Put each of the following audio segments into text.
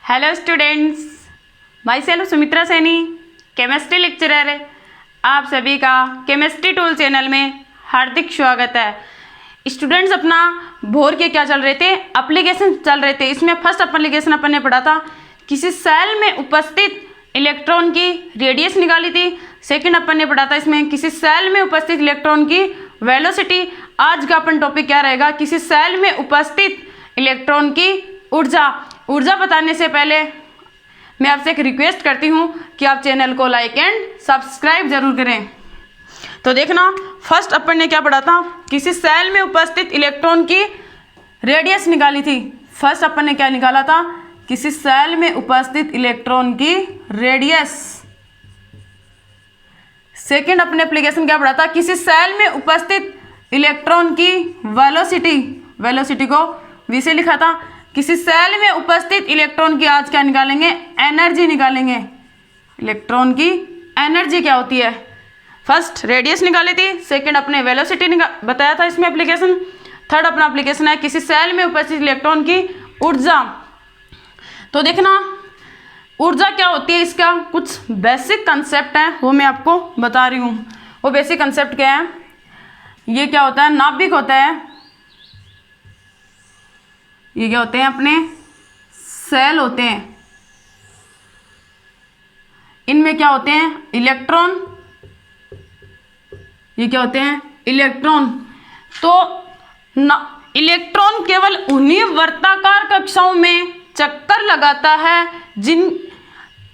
Hello students, my self Sumitra Saini, chemistry lecturer. आप सभी का केमिस्ट्री टूल चैनल में हार्दिक स्वागत है। स्टूडेंट्स, अपना भोर के क्या चल रहे थे, एप्लीकेशन चल रहे थे। इसमें फर्स्ट एप्लीकेशन अपन ने पढ़ा था, किसी सेल में उपस्थित इलेक्ट्रॉन की रेडियस निकाली थी। सेकंड अपन ने पढ़ा था इसमें किसी सेल में उपस्थित इलेक्ट्रॉन की वेलोसिटी। आज का अपन टॉपिक क्या रहेगा, किसी सेल में उपस्थित इलेक्ट्रॉन की ऊर्जा। ऊर्जा बताने से पहले मैं आपसे एक रिक्वेस्ट करती हूँ कि आप चैनल को लाइक एंड सब्सक्राइब जरूर करें। तो देखना, फर्स्ट अपन ने क्या पढ़ा था, किसी सेल में उपस्थित इलेक्ट्रॉन की रेडियस निकाली थी। फर्स्ट अपन ने क्या निकाला था, किसी सेल में उपस्थित इलेक्ट्रॉन की रेडियस। सेकंड अपने एप्लीकेशन क्या पढ़ा था, किसी सेल में उपस्थित इलेक्ट्रॉन की वेलोसिटी। वेलोसिटी को वी से लिखा था। किसी सेल में उपस्थित इलेक्ट्रॉन की आज क्या निकालेंगे, एनर्जी निकालेंगे। इलेक्ट्रॉन की एनर्जी क्या होती है, फर्स्ट रेडियस निकाली थी, सेकंड अपने वेलोसिटी बताया था इसमें एप्लीकेशन। थर्ड अपना एप्लीकेशन है किसी सेल में उपस्थित इलेक्ट्रॉन की ऊर्जा। तो देखना, ऊर्जा क्या होती है, इसका कुछ बेसिक कंसेप्ट है वो मैं आपको बता रही हूँ। वो बेसिक कंसेप्ट क्या है, ये क्या होता है, नाभिक होता है। ये क्या होते हैं, अपने सेल होते हैं। इनमें क्या होते हैं, इलेक्ट्रॉन। ये क्या होते हैं, इलेक्ट्रॉन। तो इलेक्ट्रॉन केवल उन्हीं वर्ताकार कक्षाओं में चक्कर लगाता है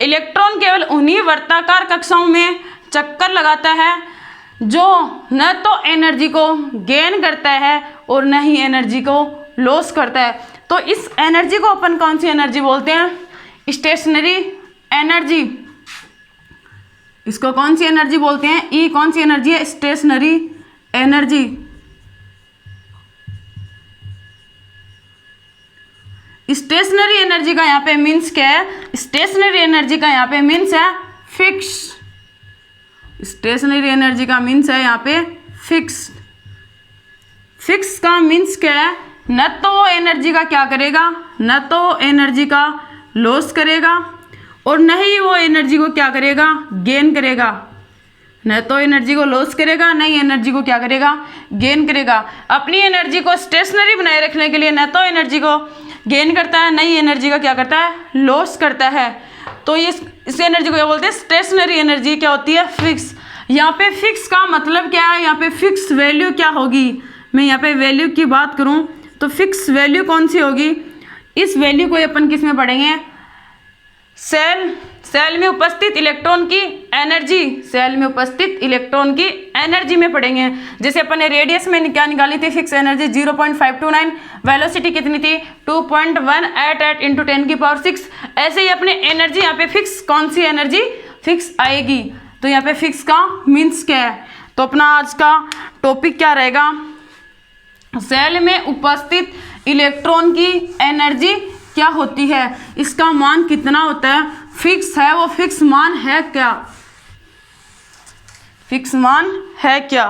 इलेक्ट्रॉन केवल उन्हीं वर्ताकार कक्षाओं में चक्कर लगाता है जो न तो एनर्जी को गेन करता है और न ही एनर्जी को लॉस करता है। तो इस एनर्जी को अपन कौन सी एनर्जी बोलते हैं, स्टेशनरी एनर्जी। इसको कौन सी एनर्जी बोलते हैं, ई कौन सी एनर्जी है, स्टेशनरी एनर्जी। स्टेशनरी एनर्जी का यहाँ पे मीन्स क्या है, स्टेशनरी एनर्जी का यहाँ पे मीन्स है फिक्स। स्टेशनरी एनर्जी का मीन्स है यहाँ पे फिक्स। फिक्स का मीन्स क्या है, न तो वो एनर्जी का क्या करेगा, न तो एनर्जी का लॉस करेगा और न ही वो एनर्जी को क्या करेगा, गेन करेगा। न तो एनर्जी को लॉस करेगा, न ही एनर्जी को क्या करेगा, गेन करेगा। अपनी एनर्जी को स्टेशनरी बनाए रखने के लिए न तो एनर्जी को गेन करता है, न ही एनर्जी का क्या करता है, लॉस करता है। तो ये इस एनर्जी को क्या बोलते हैं, स्टेशनरी एनर्जी। क्या होती है, फिक्स। यहाँ पे फिक्स का मतलब क्या है, यहाँ पे फिक्स वैल्यू क्या होगी। मैं यहाँ पे वैल्यू की बात करूँ तो फिक्स वैल्यू कौन सी होगी, इस वैल्यू को अपन किस में पढ़ेंगे, सेल में उपस्थित इलेक्ट्रॉन की एनर्जी। सेल में उपस्थित इलेक्ट्रॉन की एनर्जी में पढ़ेंगे। जैसे अपन ने रेडियस में क्या निकाली थी, फिक्स एनर्जी 0.529, वेलोसिटी कितनी थी 2.188 इंटू 10⁶। ऐसे ही अपने एनर्जी यहाँ पे फिक्स, कौन सी एनर्जी फिक्स आएगी। तो यहाँ पे फिक्स का मीन्स क्या है। तो अपना आज का टॉपिक क्या रहेगा, सेल में उपस्थित इलेक्ट्रॉन की एनर्जी क्या होती है, इसका मान कितना होता है, फिक्स है वो फिक्स मान है क्या, फिक्स मान है क्या।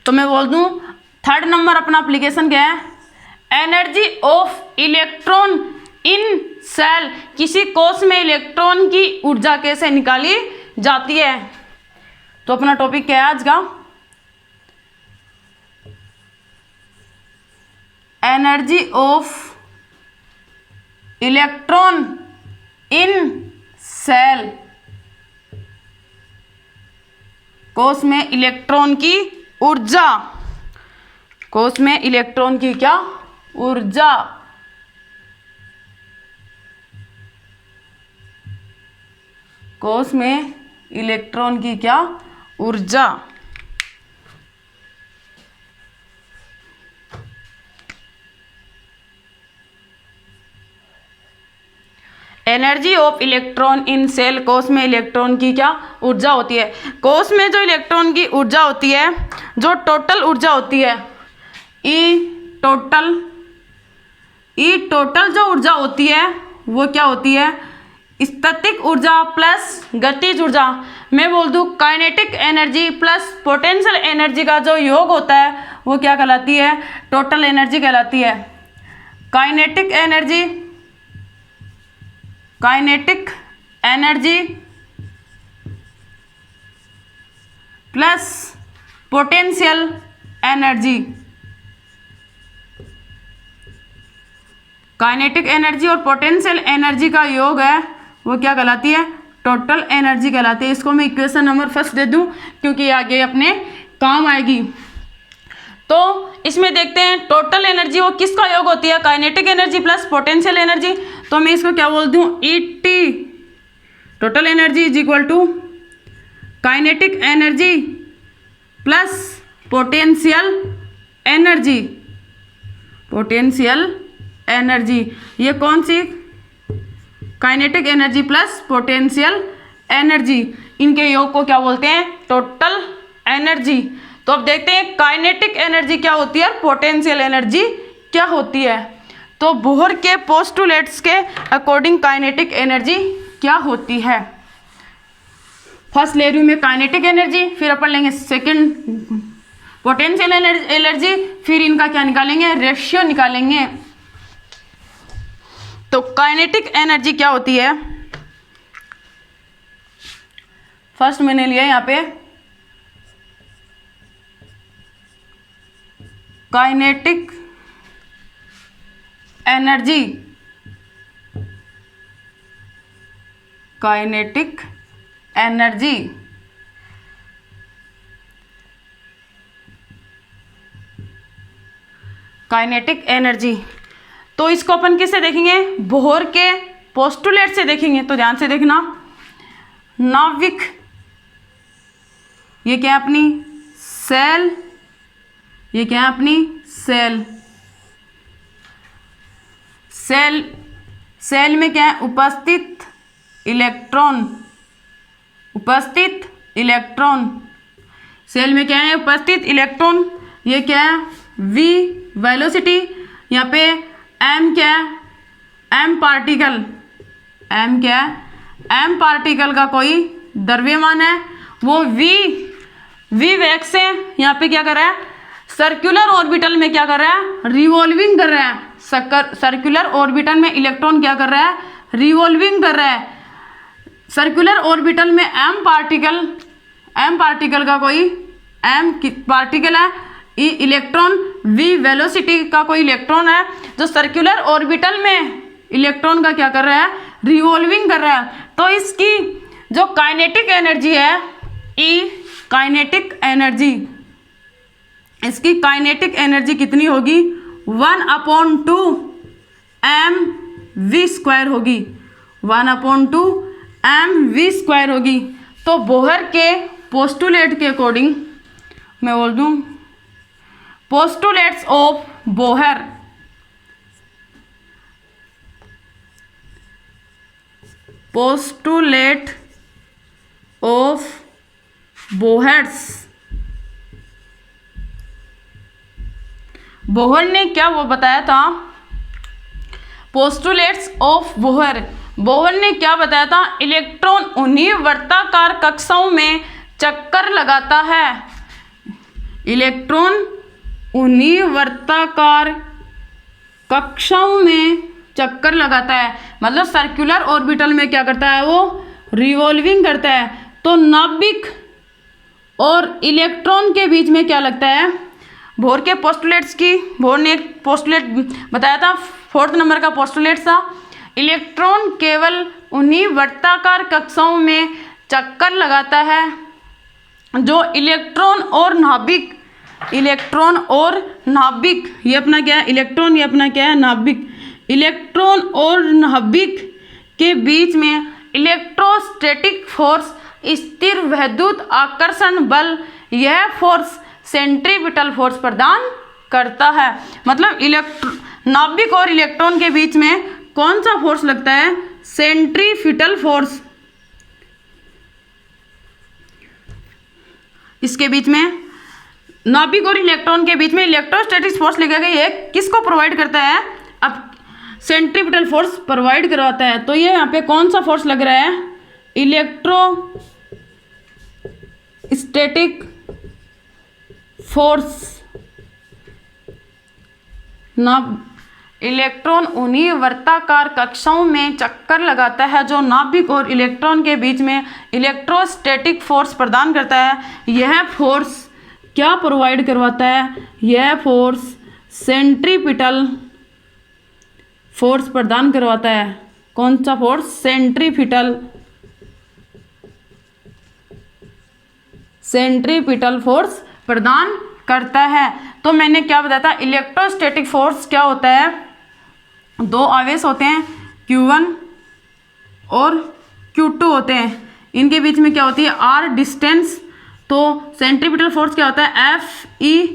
तो मैं बोल दूं, थर्ड नंबर अपना एप्लीकेशन क्या है, energy of electron in cell. किसी कोश में इलेक्ट्रॉन की ऊर्जा कैसे निकाली जाती है। तो अपना टॉपिक क्या है आज का, energy of electron in cell. कोश में इलेक्ट्रॉन की ऊर्जा, कोश में इलेक्ट्रॉन की क्या ऊर्जा। कोश में इलेक्ट्रॉन की क्या ऊर्जा। Energy of electron in cell. कोश में इलेक्ट्रॉन की क्या ऊर्जा होती है। कोश में जो इलेक्ट्रॉन की ऊर्जा होती है, जो टोटल ऊर्जा होती है, ई टोटल जो ऊर्जा होती है वो क्या होती है, स्टैटिक ऊर्जा प्लस गतिज ऊर्जा, मैं बोल दूँ kinetic energy plus potential energy का जो योग होता है वो क्या कहलाती है, टोटल एनर्जी कहलाती है। Kinetic energy plus potential energy, kinetic energy और पोटेंशियल एनर्जी का योग है वो क्या कहलाती है, टोटल एनर्जी कहलाती है। इसको मैं इक्वेशन नंबर फर्स्ट दे दूं क्योंकि आगे अपने काम आएगी। तो इसमें देखते हैं टोटल एनर्जी वो किसका योग होती है, kinetic energy plus potential energy. तो मैं इसको क्या बोल दूं, ET, total energy is equal to kinetic energy plus potential energy. ये कौन सी, kinetic energy plus potential energy, इनके योग को क्या बोलते हैं, टोटल एनर्जी। तो अब देखते हैं काइनेटिक एनर्जी क्या होती है और पोटेंशियल एनर्जी क्या होती है। तो बोहर के पोस्टुलेट्स के अकॉर्डिंग काइनेटिक एनर्जी क्या होती है। फर्स्ट ले रही हूँ मैं काइनेटिक एनर्जी, फिर अपन लेंगे सेकंड पोटेंशियल एनर्जी, फिर इनका क्या निकालेंगे, रेशियो निकालेंगे। तो काइनेटिक एनर्जी क्या होती है, फर्स्ट मैंने लिया यहाँ पे kinetic energy, kinetic energy kinetic energy. तो इसको अपन किससे देखेंगे, बोहर के पोस्टुलेट से देखेंगे। तो ध्यान से देखना, नाविक, ये क्या है अपनी सेल, ये क्या है अपनी सेल, सेल में क्या है, उपस्थित इलेक्ट्रॉन, सेल में क्या है, उपस्थित इलेक्ट्रॉन। ये क्या है, वी वेलोसिटी, यहाँ पे एम क्या है, एम पार्टिकल, एम क्या है, एम पार्टिकल का कोई द्रव्यमान है, वो वी वेग से यहाँ पे क्या कर रहा है, सर्कुलर ऑर्बिटल में क्या कर रहा है, रिवॉल्विंग कर रहा है। सर्कुलर ऑर्बिटल में इलेक्ट्रॉन क्या कर रहा है, रिवॉल्विंग कर रहा है। सर्कुलर ऑर्बिटल में एम पार्टिकल का कोई एम पार्टिकल है, इलेक्ट्रॉन वी वेलोसिटी का कोई इलेक्ट्रॉन है जो सर्कुलर ऑर्बिटल में इलेक्ट्रॉन का क्या कर रहा है, रिवॉल्विंग कर रहा है। तो इसकी जो काइनेटिक एनर्जी है, ई काइनेटिक एनर्जी, इसकी काइनेटिक एनर्जी कितनी होगी, 1/2 mv² होगी, 1/2 mv² होगी। तो बोहर के पोस्टुलेट के अकॉर्डिंग मैं बोल दूं, postulates of Bohr, postulate of Bohr's, Bohr ने क्या वो बताया था, पोस्टुलेट्स ऑफ बोहर, बोहर ने क्या बताया था, इलेक्ट्रॉन उन्हीं वर्ताकार कक्षाओं में चक्कर लगाता है, इलेक्ट्रॉन उन्हीं वर्ताकार कक्षाओं में चक्कर लगाता है, मतलब सर्कुलर ऑर्बिटल में क्या करता है, वो रिवॉल्विंग करता है। तो नाभिक और इलेक्ट्रॉन के बीच में क्या लगता है, बोहर के पोस्टुलेट्स की, बोहर ने एक पोस्टुलेट बताया था, 4th नंबर का पोस्टुलेट था, इलेक्ट्रॉन केवल उन्हीं वर्ताकार कक्षाओं में चक्कर लगाता है जो इलेक्ट्रॉन और नाभिक, ये अपना क्या है, इलेक्ट्रॉन, ये अपना क्या है, नाभिक, इलेक्ट्रॉन और नाभिक के बीच में इलेक्ट्रोस्टैटिक फोर्स, स्थिर वैद्युत आकर्षण बल, यह फोर्स सेंट्रीपिटल फोर्स प्रदान करता है। मतलब नाभिक और इलेक्ट्रॉन के बीच में कौन सा फोर्स लगता है, सेंट्रीपिटल फोर्स। इसके बीच में नाभिक और इलेक्ट्रॉन के बीच में इलेक्ट्रोस्टैटिक फोर्स लगेगा, ये किसको प्रोवाइड करता है, अब सेंट्रीपिटल फोर्स प्रोवाइड करवाता है। तो ये यहाँ पे कौन सा फोर्स लग रहा है, इलेक्ट्रोस्टैटिक फोर्स। ना इलेक्ट्रॉन उन्हीं वर्ताकार कक्षाओं में चक्कर लगाता है जो नाभिक और इलेक्ट्रॉन के बीच में इलेक्ट्रोस्टैटिक फोर्स प्रदान करता है। यह फोर्स क्या प्रोवाइड करवाता है, यह फोर्स सेंट्रीपिटल फोर्स प्रदान करवाता है। कौन सा फोर्स, सेंट्रीपिटल फोर्स प्रदान करता है। तो मैंने क्या बताया था, इलेक्ट्रोस्टैटिक फोर्स क्या होता है, दो आवेश होते हैं Q1 और Q2 होते हैं, इनके बीच में क्या होती है r डिस्टेंस। तो सेंट्रीपिटल फोर्स क्या होता है Fe,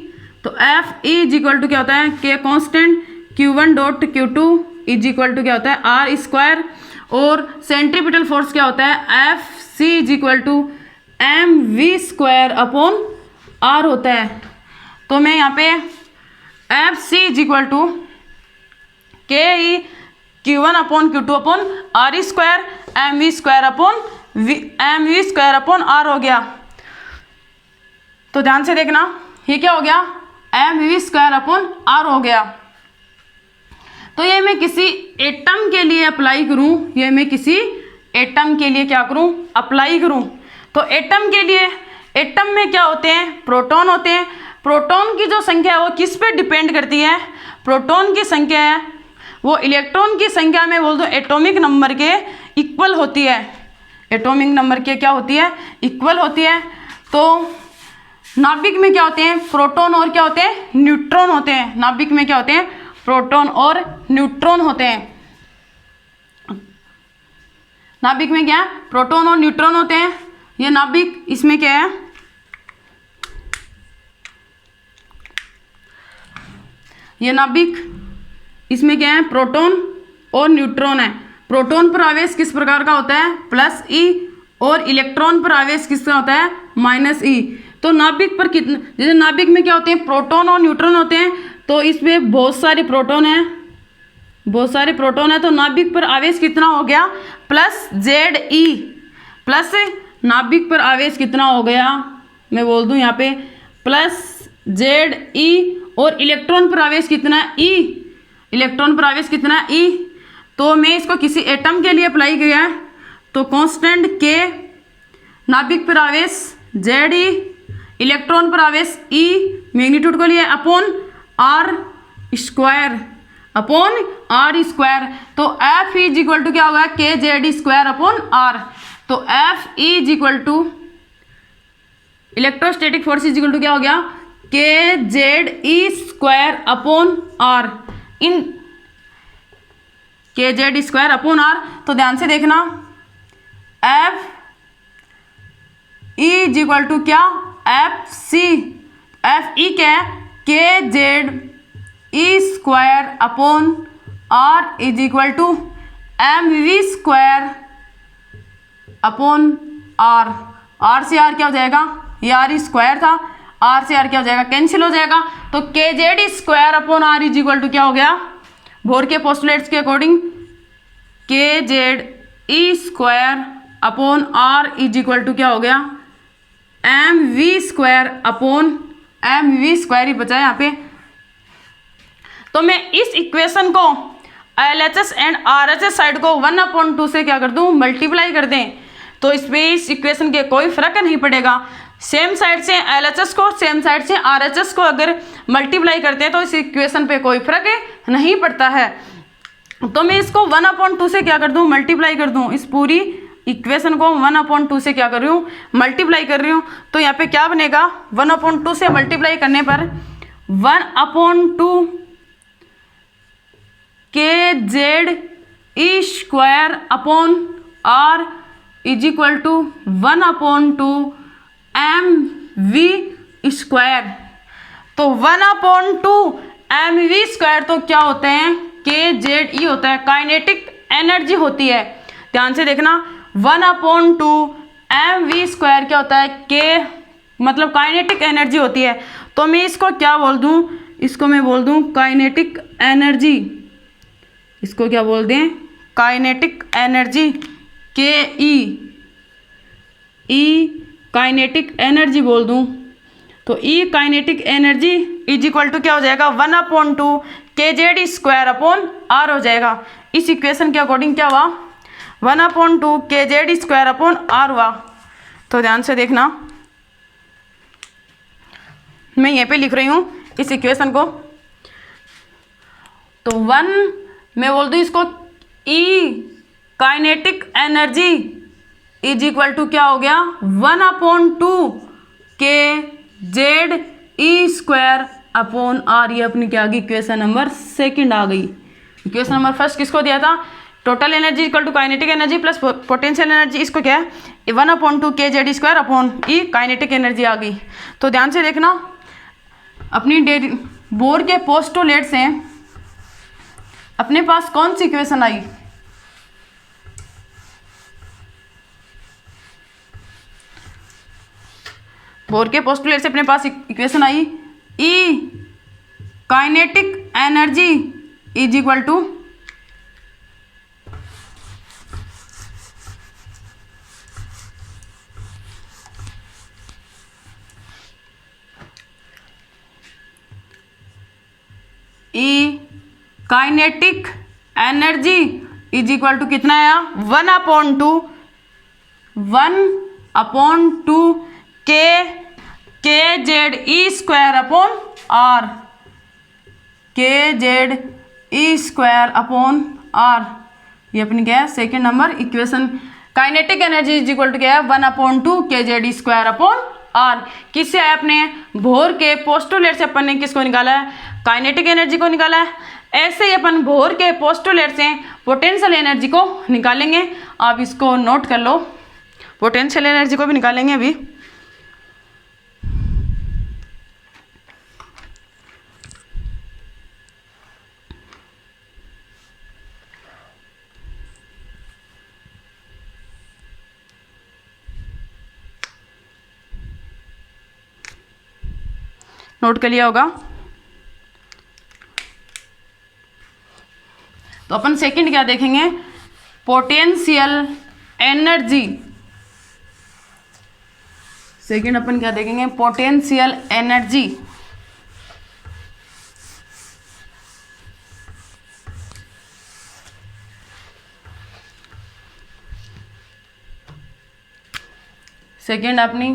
तो Fe इज इक्वल टू क्या होता है K constant, Q1 dot Q2 is equal to क्या होता है r स्क्वायर, और सेंट्रीपिटल फोर्स क्या होता है Fc is equal to mv square upon r होता है। तो मैं यहाँ पे Fc इज इक्वल टू के ई Q1 upon Q2 upon r square mv square upon r हो गया। तो ध्यान से देखना, ये क्या हो गया, mv स्क्वायर अपॉन r हो गया। तो ये मैं किसी एटम के लिए अप्लाई करूँ, ये मैं किसी एटम के लिए क्या करूँ, अप्लाई करूँ। तो एटम के लिए, एटम में क्या होते हैं, प्रोटॉन होते हैं। प्रोटॉन की जो संख्या है वो किस पे डिपेंड करती है, प्रोटॉन की संख्या है वो इलेक्ट्रॉन की संख्या में बोल दो एटॉमिक नंबर के इक्वल होती है, एटॉमिक नंबर के क्या होती है, इक्वल होती है। तो नाभिक में क्या होते हैं, प्रोटॉन और क्या होते हैं, न्यूट्रॉन होते हैं। नाभिक में क्या होते हैं, प्रोटॉन और न्यूट्रॉन होते हैं। नाभिक में क्या है, प्रोटॉन और न्यूट्रॉन होते हैं। ये नाभिक, इसमें क्या है, ये नाभिक, इसमें क्या है, प्रोटॉन और न्यूट्रॉन है। प्रोटॉन पर आवेश किस प्रकार का होता है, प्लस ई, और इलेक्ट्रॉन पर आवेश किसका होता है, माइनस ई। तो नाभिक पर कितने, जैसे नाभिक में क्या होते हैं, प्रोटॉन और न्यूट्रॉन होते हैं, तो इसमें बहुत सारे प्रोटॉन हैं, बहुत सारे प्रोटॉन है। तो नाभिक पर आवेश कितना हो गया, प्लस जेड ई, प्लस नाभिक पर आवेश कितना हो गया, मैं बोल दूं यहाँ पे प्लस जेड ई, और इलेक्ट्रॉन पर आवेश कितना है, ई, इलेक्ट्रॉन पर आवेश कितना है, ई। तो मैं इसको किसी एटम के लिए अप्लाई किया है, तो कांस्टेंट के, नाभिक पर आवेश जेड ई, इलेक्ट्रॉन पर आवेश ई, मैग्नीट्यूड को लिए upon are square, upon are square. तो एफ इज इक्वल टू क्या होगा, K Z square upon R. तो F is equal to electrostatic force is equal to क्या हो गया, के जेड ई स्क्वायर अपॉन आर, इन K Z square upon R. तो ध्यान से देखना, एफ इज इक्वल टू क्या, एफ सी, एफ ई क्या है, K Z E square upon are is equal to M we square upon R. R से R क्या हो जाएगा, ये आर स्क्वायर था, आर से आर क्या हो जाएगा, कैंसिल हो जाएगा। तो K Z square upon are is equal to क्या हो गया, बोर के पोस्टुलेट्स के according K Z E square upon are is equal to क्या हो गया, M we square upon M we square ही बचा है यहाँ पे। तो मैं इस इक्वेशन को LHS एंड RHS साइड को 1/2 से क्या कर दूं, मल्टीप्लाई कर दें। तो इस इक्वेशन के कोई फर्क नहीं पड़ेगा। सेम साइड से LHS को, सेम साइड से RHS को अगर मल्टीप्लाई करते हैं तो इस इक्वेशन पे कोई फर्क नहीं पड़ता है। तो मैं इसको 1/2 से क्या कर दूं, मल्टीप्लाई कर दूं। इस पूरी इक्वेशन को 1/2 से क्या कर रही हूँ, मल्टीप्लाई कर रही हूँ। तो यहाँ पे क्या बनेगा, 1/2 से मल्टीप्लाई करने पर 1/2 k Z E square upon are is equal to 1/2 m we square. तो 1/2 एम वी स्क्वायर तो क्या होते हैं, के जेड ई होता है, काइनेटिक एनर्जी होती है। ध्यान से देखना, 1/2 एम वी स्क्वायर क्या होता है, के मतलब काइनेटिक एनर्जी होती है। तो मैं इसको क्या बोल दूं, इसको मैं बोल दूं काइनेटिक एनर्जी, इसको क्या बोलते हैं, काइनेटिक एनर्जी, के ई काइनेटिक एनर्जी बोल दूं तो E kinetic energy is equal to क्या हो जाएगा, 1/2 kz² हो जाएगा। इस इक्वेशन के अकॉर्डिंग क्या हुआ, 1/2 kz² हुआ। तो ध्यान से देखना, मैं यहाँ पे लिख रही हूँ इस इक्वेशन को। तो 1 मैं बोल दूँ इसको, E kinetic energy is equal to क्या हो गया, 1/2 kz² ये अपनी क्या आ गई, इक्वेशन नंबर 2 आ गई। इक्वेशन नंबर 1 किसको दिया था, total energy equal to kinetic energy plus potential energy, इसको क्या है 1/2 kz² काइनेटिक एनर्जी आ गई। तो ध्यान से देखना, अपनी बोर के पोस्टुलेट से अपने पास कौन सी इक्वेशन आई, बोर के पोस्टुलेट से अपने पास इक्वेशन आई, E kinetic energy is equal to kinetic energy is equal to कितना आया, 1/2 kZe²R ये अपनी क्या है, second number equation. Kinetic energy is equal to क्या है, 1/2 kZe²R। किससे आया, अपने बोर के पोस्टुलेट से अपन ने किसको निकाला है, काइनेटिक एनर्जी को निकाला है। ऐसे ही अपन बोर के पोस्टुलेट से पोटेंशियल एनर्जी को निकालेंगे। आप इसको नोट कर लो, पोटेंशियल एनर्जी को भी निकालेंगे अभी। नोट कर लिया होगा। तो अपन सेकंड क्या देखेंगे, पोटेंशियल एनर्जी। सेकंड अपन क्या देखेंगे, पोटेंशियल एनर्जी। सेकंड अपनी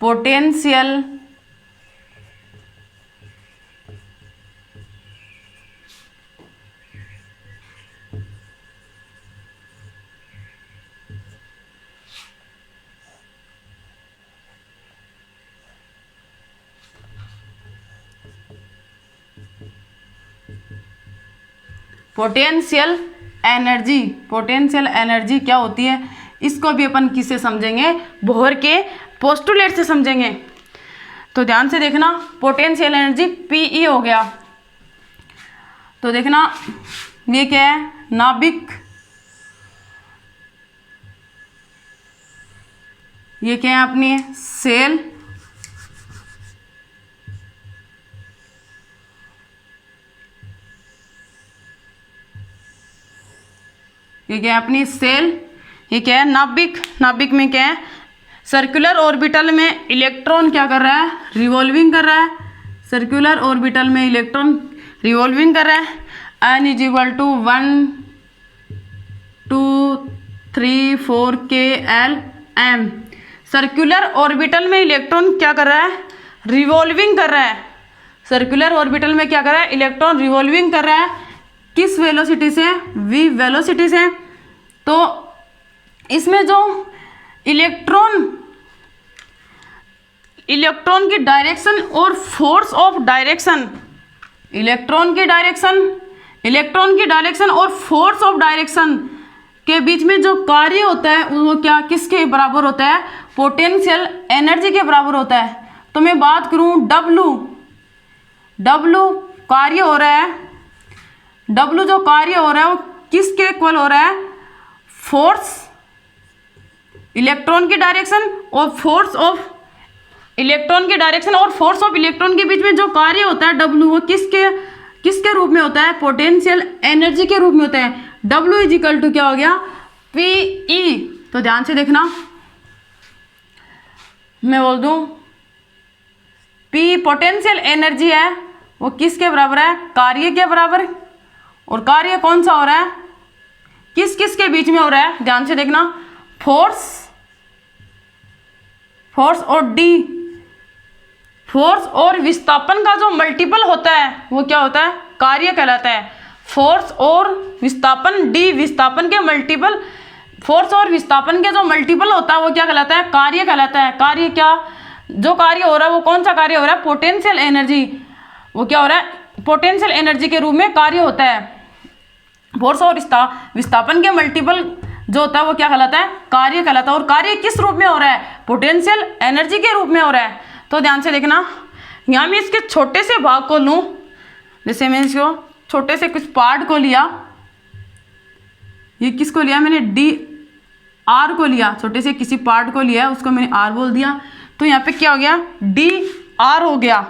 पोटेंशियल एनर्जी। पोटेंशियल एनर्जी क्या होती है, इसको भी अपन किससे समझेंगे, बोर के पोस्टुलेट से समझेंगे। तो ध्यान से देखना, पोटेंशियल एनर्जी पीई हो गया। तो देखना ये क्या है, नाभिक, ये क्या है अपनी सेल, ये क्या है अपनी सेल, ये क्या है नाभिक। नाभिक में क्या है, सर्कुलर ऑर्बिटल में इलेक्ट्रॉन क्या कर रहा है, रिवॉल्विंग कर रहा है। सर्कुलर ऑर्बिटल में इलेक्ट्रॉन रिवॉल्विंग कर रहा है। N is equal to 1 2 3 4 KLM। Circular orbital में इलेक्ट्रॉन क्या कर रहा है, रिवॉल्विंग कर रहा है। सर्कुलर ऑर्बिटल में क्या कर रहा है, इलेक्ट्रॉन रिवॉल्विंग कर रहा है। किस वेलोसिटी से, v वेलोसिटी से। तो इसमें जो इलेक्ट्रॉन की डायरेक्शन और फोर्स ऑफ डायरेक्शन, इलेक्ट्रॉन की डायरेक्शन और फोर्स ऑफ डायरेक्शन के बीच में जो कार्य होता है वो क्या, किसके बराबर होता है, पोटेंशियल एनर्जी के बराबर होता है। तो मैं बात करूं W कार्य हो रहा है, W जो कार्य हो रहा है वो किसके इक्वल हो रहा है, फोर्स इलेक्ट्रॉन की डायरेक्शन और फोर्स ऑफ इलेक्ट्रॉन की डायरेक्शन और फोर्स ऑफ इलेक्ट्रॉन के बीच में जो कार्य होता है W, वो किसके किसके रूप में होता है, पोटेंशियल एनर्जी के रूप में होता है। W इजिकल टू क्या हो गया, PE। तो ध्यान से देखना, मैं बोल दूं P पोटेंशियल एनर्जी है, वो किसके बराबर है, कार्य के बराबर। और कार्य कौन सा हो रहा है, किस किस के बीच में हो रहा है, ध्यान से देखना, फोर्स और डी, फोर्स और विस्थापन का जो मल्टीपल होता है वो क्या होता है, कार्य कहलाता है। फोर्स और विस्थापन, डी विस्थापन के मल्टीपल, फोर्स और विस्थापन के जो मल्टीपल होता है वो क्या कहलाता है, कार्य कहलाता है। कार्य क्या, जो कार्य हो रहा है वो कौन सा कार्य हो रहा है, पोटेंशियल एनर्जी, वो क्या हो रहा है, पोटेंशियल एनर्जी के रूप में कार्य होता है। फोर्स और विस्थापन के मल्टीपल जो होता है वो क्या कहलाता है, कार्य कहलाता है। और कार्य किस रूप में हो रहा है, पोटेंशियल एनर्जी के रूप में हो रहा है। तो ध्यान से देखना, यहाँ मैं इसके छोटे से भाग को लूँ, जैसे मैं इसको छोटे से कुछ पार्ट को लिया, ये किसको लिया मैंने, डी आर को लिया, छोटे से किसी पार्ट को लिया, उसको मैंने आर बोल दिया। तो यहाँ पे क्या हो गया, डी आर हो गया,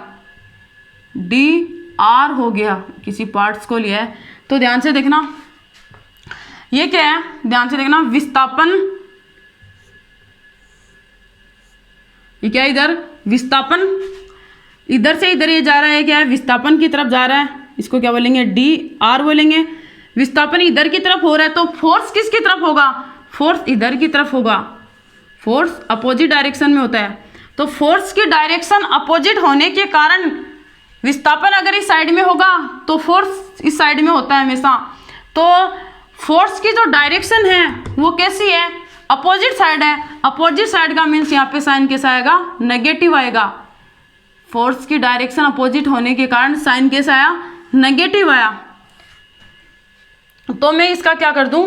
डी आर हो गया, किसी पार्ट्स को लिया है। तो ध्यान से देखना, ये क्या है, ध्यान से देखना, विस्थापन, ये क्या है, इधर विस्थापन, इधर से इधर ये जा रहा है, क्या है, विस्थापन की तरफ जा रहा है, इसको क्या बोलेंगे, डी आर बोलेंगे। विस्थापन इधर की तरफ हो रहा है, तो फोर्स किसकी तरफ होगा, फोर्स इधर की तरफ होगा, फोर्स अपोजिट डायरेक्शन में होता है। तो फोर्स की डायरेक्शन अपोजिट होने के कारण विस्थापन अगर इस साइड में होगा तो फोर्स इस साइड में होता है हमेशा। तो फोर्स की जो डायरेक्शन है वो कैसी है, अपोजिट साइड है। अपोजिट साइड का मीन्स यहाँ पे साइन कैसा आएगा, नेगेटिव आएगा। फोर्स की डायरेक्शन अपोजिट होने के कारण साइन कैसा आया, नेगेटिव आया। तो मैं इसका क्या कर दूं,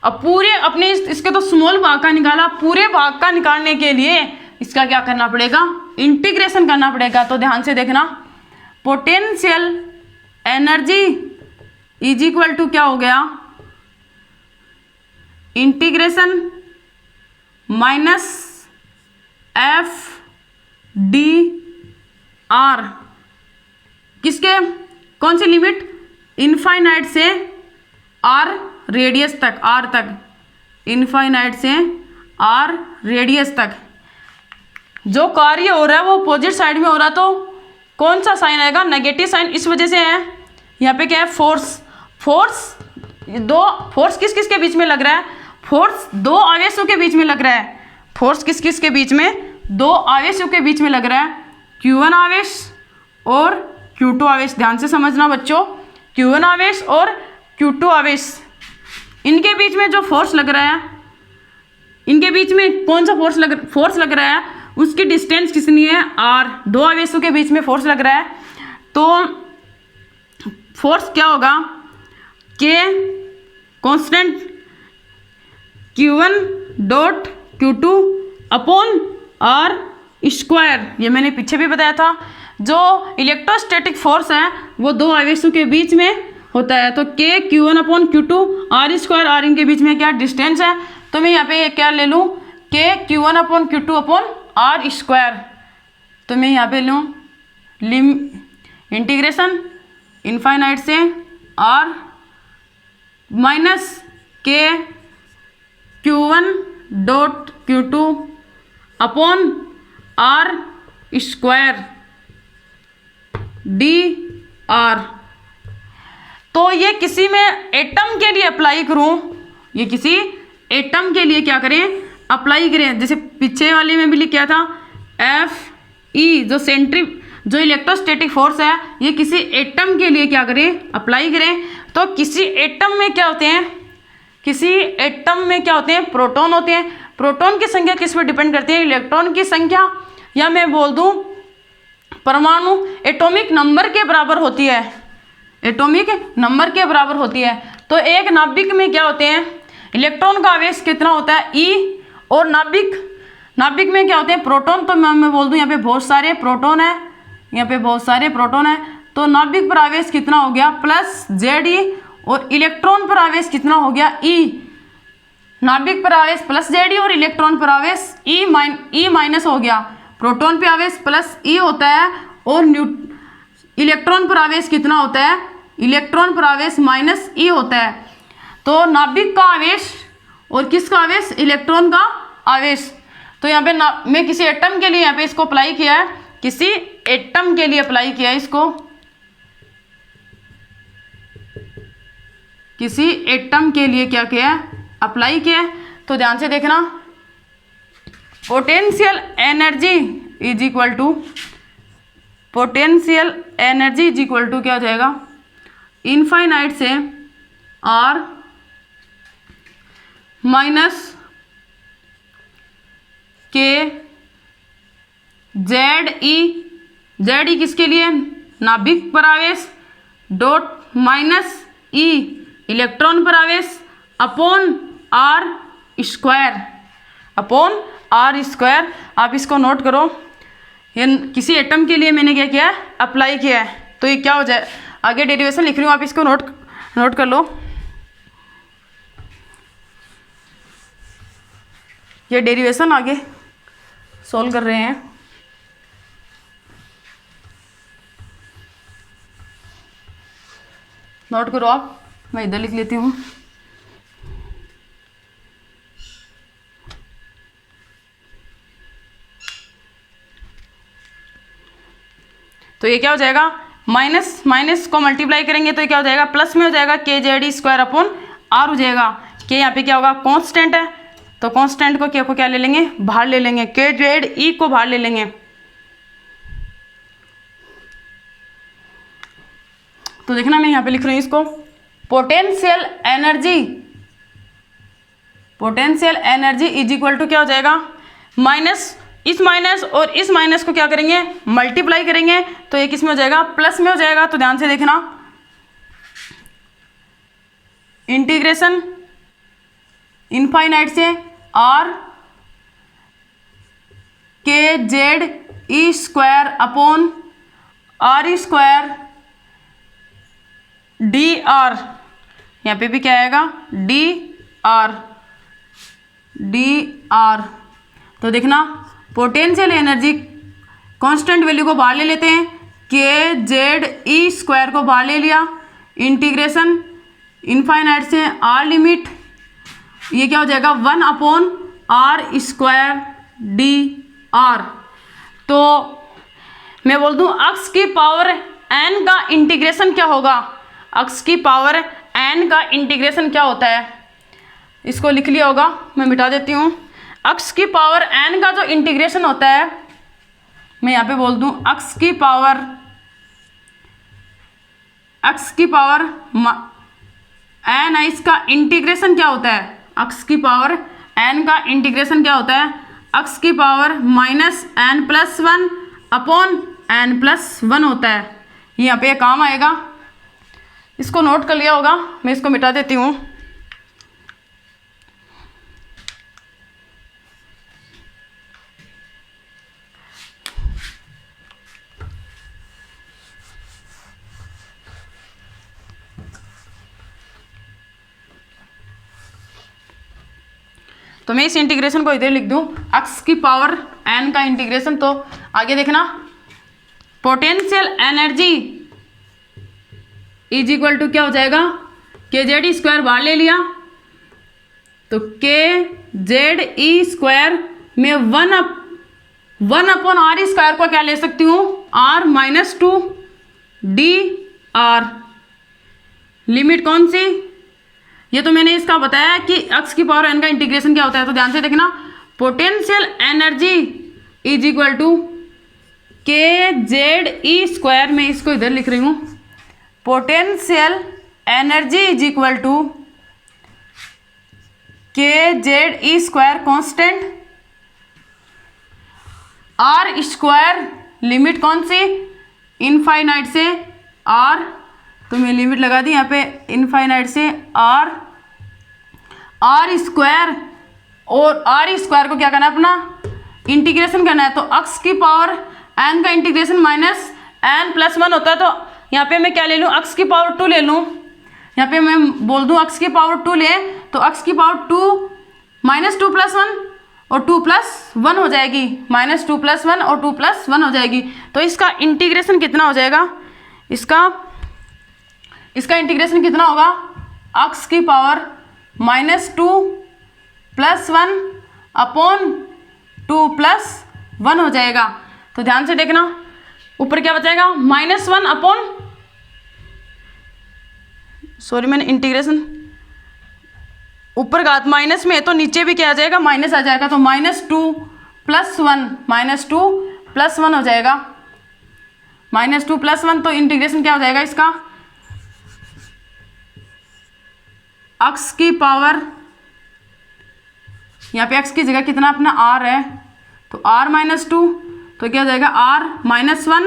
अब पूरे अपने इसके तो स्मॉल भाग का निकाला, पूरे भाग का निकालने के लिए इसका क्या करना पड़ेगा, इंटीग्रेशन करना पड़ेगा। तो ध्यान से देखना, potential energy is equal to क्या हो गया, integration minus F d r, किसके, कौन सी लिमिट, इनफाइनाइट से आर रेडियस तक, आर तक, इनफाइनाइट से आर रेडियस तक। जो कार्य हो रहा है वो अपोजिट साइड में हो रहा है, तो कौन सा साइन आएगा, नेगेटिव साइन। इस वजह से है, यहाँ पे क्या है, फोर्स, फोर्स किस किस के बीच में लग रहा है, फोर्स दो आवेशों के बीच में लग रहा है। फोर्स किस किस के बीच में, दो आवेशों के बीच में लग रहा है, Q1 आवेश और Q2 आवेश। ध्यान से समझना बच्चों, Q1 आवेश और Q2 आवेश, इनके बीच में जो फोर्स लग रहा है, इनके बीच में कौन सा फोर्स लग रहा है, उसकी डिस्टेंस कितनी है, R। दो आवेशों के बीच में फोर्स लग रहा है, तो फोर्स क्या होगा, K constant Q1 dot Q2 upon R square. ये मैंने पीछे भी बताया था, जो इलेक्ट्रोस्टैटिक फोर्स है वो दो आवेशों के बीच में होता है। तो K Q1 upon Q2 R square, R इनके बीच में क्या डिस्टेंस है, तो मैं यहाँ पे क्या ले लूँ, K Q1 upon Q2 upon R square. तो मैं यहाँ पे लूँ इंटीग्रेशन इनफाइनाइट से R minus K Q1 dot Q2 upon R square d r. तो ये किसी में एटम के लिए अप्लाई करूं, ये किसी एटम के लिए क्या करें, अप्लाई करें। जैसे पीछे वाले में भी लिखा था एफ ई, जो इलेक्ट्रोस्टैटिक फोर्स है, ये किसी एटम के लिए क्या करें, अप्लाई करें। तो किसी एटम में क्या होते हैं, किसी एटम में क्या होते हैं, प्रोटॉन होते हैं। प्रोटॉन की संख्या किस पर डिपेंड करती है, इलेक्ट्रॉन की संख्या, या मैं बोल दूं परमाणु एटॉमिक नंबर के बराबर होती है, एटॉमिक नंबर के बराबर होती है। तो एक नाभिक में क्या होते हैं, इलेक्ट्रॉन का आवेश कितना होता है, ई, और नाभिक में क्या होते हैं, प्रोटॉन। तो मैं बोल दूं यहाँ पे बहुत सारे प्रोटॉन है, यहाँ पे बहुत सारे प्रोटॉन है। तो नाभिक पर आवेश कितना हो गया, प्लस जेड, और इलेक्ट्रॉन पर आवेश कितना हो गया, ई। नाभिक पर आवेश प्लस जेड और इलेक्ट्रॉन पर आवेश ई माइनस हो गया। प्रोटॉन पे आवेश प्लस ई होता है और इलेक्ट्रॉन पर आवेश कितना होता है, इलेक्ट्रॉन पर आवेश माइनस ई होता है। तो नाभिक का आवेश और किसका आवेश, इलेक्ट्रॉन का आवेश। तो यहाँ पे मैं किसी एटम के लिए यहाँ पे इसको अप्लाई किया है, किसी एटम के लिए अप्लाई किया है इसको, किसी एटम के लिए क्या किया है, अप्लाई किया है। तो ध्यान से देखना, potential energy is equal to, potential energy is equal to क्या हो जाएगा, इनफाइनाइट से आर माइनस के जेड ई किसके लिए, नाभिक पर आवेश, डॉट माइनस ई इलेक्ट्रॉन पर आवेश, upon are square, upon are square. आप इसको नोट करो, ये किसी एटम के लिए मैंने क्या किया है, अप्लाई किया है। तो ये क्या हो जाए, आगे डेरिवेशन लिख रही हूँ, आप इसको नोट कर लो। ये डेरिवेशन आगे सॉल्व कर रहे हैं। नोट करो आप, मैं इधर लिख लेती हूँ। तो ये क्या हो जाएगा, माइनस माइनस को मल्टीप्लाई करेंगे तो ये क्या हो जाएगा, प्लस में हो जाएगा, के जेड स्क्वायर अपॉन आर हो जाएगा। के यहाँ पे क्या होगा, कांस्टेंट है, तो कांस्टेंट को क्या ले लेंगे, बाहर ले लेंगे, के जेड ई को बाहर ले लेंगे। तो देखना मैं यहाँ पे लिख रही हूँ इसको, potential energy, potential energy is equal to क्या हो जाएगा, माइनस, इस माइनस और इस माइनस को क्या करेंगे, मल्टीप्लाई करेंगे, तो ये किस में हो जाएगा, प्लस में हो जाएगा। तो ध्यान से देखना, इंटीग्रेशन इनफाइनाइट से r k Z E square upon are square d r, यहाँ पे भी क्या आएगा, डी आर, डी आर। तो देखना, पोटेंशियल एनर्जी कांस्टेंट वैल्यू को बाहर ले लेते हैं, के जेड ई स्क्वायर को बाहर ले लिया, इंटीग्रेशन इनफाइनाइट से आर लिमिट, ये क्या हो जाएगा, 1 upon are square d r. तो मैं बोल दूं अक्स की पावर एन का इंटीग्रेशन क्या होगा, अक्स की पावर एन का इंटीग्रेशन क्या होता है, इसको लिख लिया होगा, मैं मिटा देती हूँ। अक्स की पावर एन का जो इंटीग्रेशन होता है, मैं यहाँ पे बोल दूं अक्स की पावर एन, इसका इंटीग्रेशन क्या होता है, अक्स की पावर एन का इंटीग्रेशन क्या होता है, अक्स की power minus n plus 1 upon n plus 1 होता है। यहाँ पे काम आएगा, इसको नोट कर लिया होगा, मैं इसको मिटा देती हूँ। तो मैं इस इंटीग्रेशन को इधर लिख दूं, अक्स की पावर एन का इंटीग्रेशन। तो आगे देखना, potential energy is equal to क्या हो जाएगा, के जेड स्क्वायर बाहर ले लिया, तो के जेड ई स्क्वायर में 1 अपॉन आर स्क्वायर को क्या ले सकती हूँ, r minus 2 d r. Limit कौन सी, ये तो मैंने इसका बताया कि अक्स की पावर एन का इंटीग्रेशन क्या होता है। तो ध्यान से देखना, potential energy is equal to K Z E square, में इसको इधर लिख रही हूँ, potential energy is equal to K Z E square constant, R square, limit कौन सी, इनफाइनाइट से आर, तो मैं लिमिट लगा दी यहाँ पे, इनफाइनाइट से आर स्क्वायर, और आर स्क्वायर को क्या करना है, अपना इंटीग्रेशन करना है। तो अक्स की पावर एन का इंटीग्रेशन माइनस एन प्लस 1 होता है, तो यहाँ पे मैं क्या ले लूँ, अक्स की पावर 2 ले लूँ। यहाँ पे मैं बोल दूँ अक्स की पावर 2 ले, तो अक्स की पावर 2 माइनस 2 प्लस 1 और 2 प्लस 1 हो जाएगी, माइनस 2 प्लस 1 और 2 प्लस 1 हो जाएगी। तो इसका इंटीग्रेशन कितना हो जाएगा, इसका इंटीग्रेशन कितना होगा, x की पावर -2 + 1 अपॉन 2 + 1 हो जाएगा। तो ध्यान से देखना, ऊपर क्या बचाएगा, -1 अपॉन, सॉरी मैंने इंटीग्रेशन ऊपर का माइनस में है तो नीचे भी क्या आ जाएगा, माइनस आ जाएगा। तो -2 + 1 -2 + 1 हो जाएगा। -2 + 1 तो इंटीग्रेशन क्या हो जाएगा इसका, x की पावर, यहाँ पे x की जगह कितना अपना r है, तो r -2 तो क्या हो जाएगा, r -1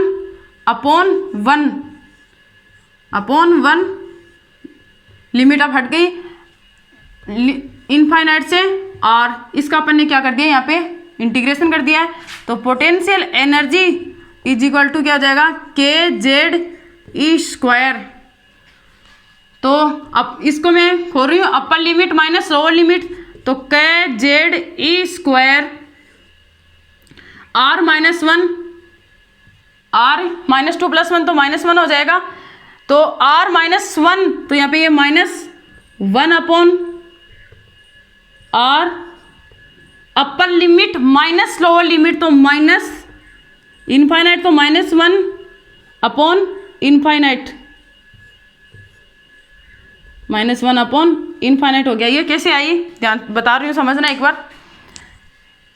अपॉन 1 लिमिट अब हट गई इनफाइनाइट से, और इसका अपन ने क्या कर दिया, यहाँ पे इंटीग्रेशन कर दिया है। तो potential energy is equal to क्या हो जाएगा, kZe²। तो अब इसको मैं खोल रही हूँ upper limit minus lower limit, तो kZe² r -1, r -2 + 1 तो -1 हो जाएगा। तो r -1 तो यहाँ पे ये -1 upon r upper limit minus lower limit, तो माइनस इनफाइनाइट तो -1 अपॉन इनफाइनाइट, -1 अपॉन इनफाइनाइट हो गया। ये कैसे आई, ध्यान बता रही हूँ, समझना एक बार।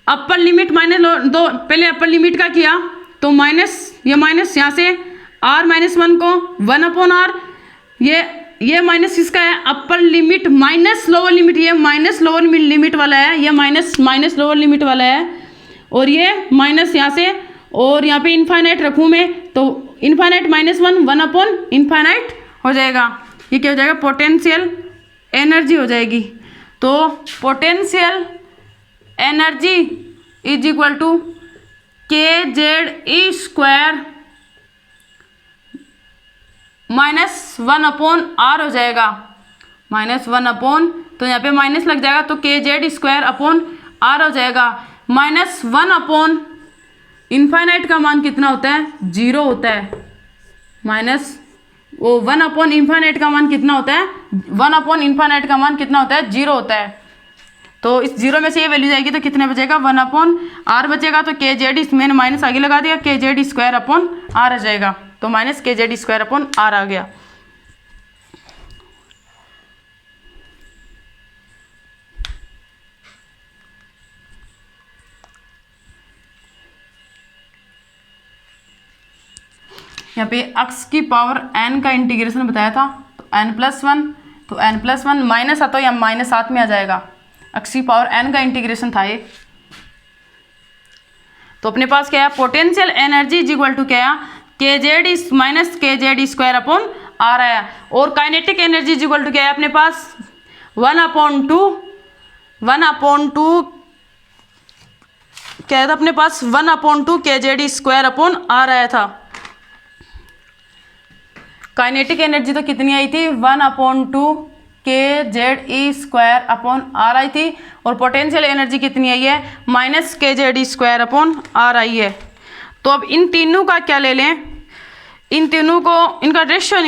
अपर लिमिट दो, पहले अपर लिमिट का किया तो माइनस, ये माइनस यहाँ से r -1 को 1 अपॉन r, ये माइनस इसका है upper limit minus lower limit, ये माइनस लोअर लिमिट वाला है, ये माइनस लोअर लिमिट वाला है, और ये माइनस यहाँ से, और यहाँ पे इनफाइनाइट रखूँ मैं तो इनफाइनाइट -1 1 अपॉन इनफाइनाइट हो जाएगा। ये क्या हो जाएगा, पोटेंशियल एनर्जी हो जाएगी। तो potential energy is equal to kZe² -1 upon r हो जाएगा, -1 अपॉन, तो यहाँ पे माइनस लग जाएगा तो kZ² अपॉन r हो जाएगा। -1 अपॉन इनफाइनाइट का मान कितना होता है, 0 होता है, 1 अपॉन इनफाइनाइट का मान कितना होता है, 1 अपॉन इनफाइनाइट का मान कितना होता है, 0 होता है। तो इस 0 में से ये वैल्यू जाएगी तो कितने बचेगा, 1 अपॉन r बचेगा। तो kZ, मैंने माइनस आगे लगा दिया, kZ² अपॉन r आ जाएगा, तो -kZ² अपॉन r आ गया। यहाँ पे x की पावर n का इंटीग्रेशन बताया था, तो n+1, तो n+1 माइनस आता या माइनस साथ में आ जाएगा, x की पावर n का इंटीग्रेशन था ये। तो अपने पास क्या है, potential energy is equal to क्या है, kZ अपॉन r आया, और kinetic energy is equal to क्या है अपने पास, 1/2 क्या था अपने पास, 1/2 kZ² अपॉन r आया था। काइनेटिक एनर्जी तो कितनी आई थी, 1/2 kZe² अपॉन r आई थी, और पोटेंशियल एनर्जी कितनी आई है, -kZ² अपॉन r आई है। तो अब इन तीनों का क्या ले लें, इन तीनों को इनका रेशियो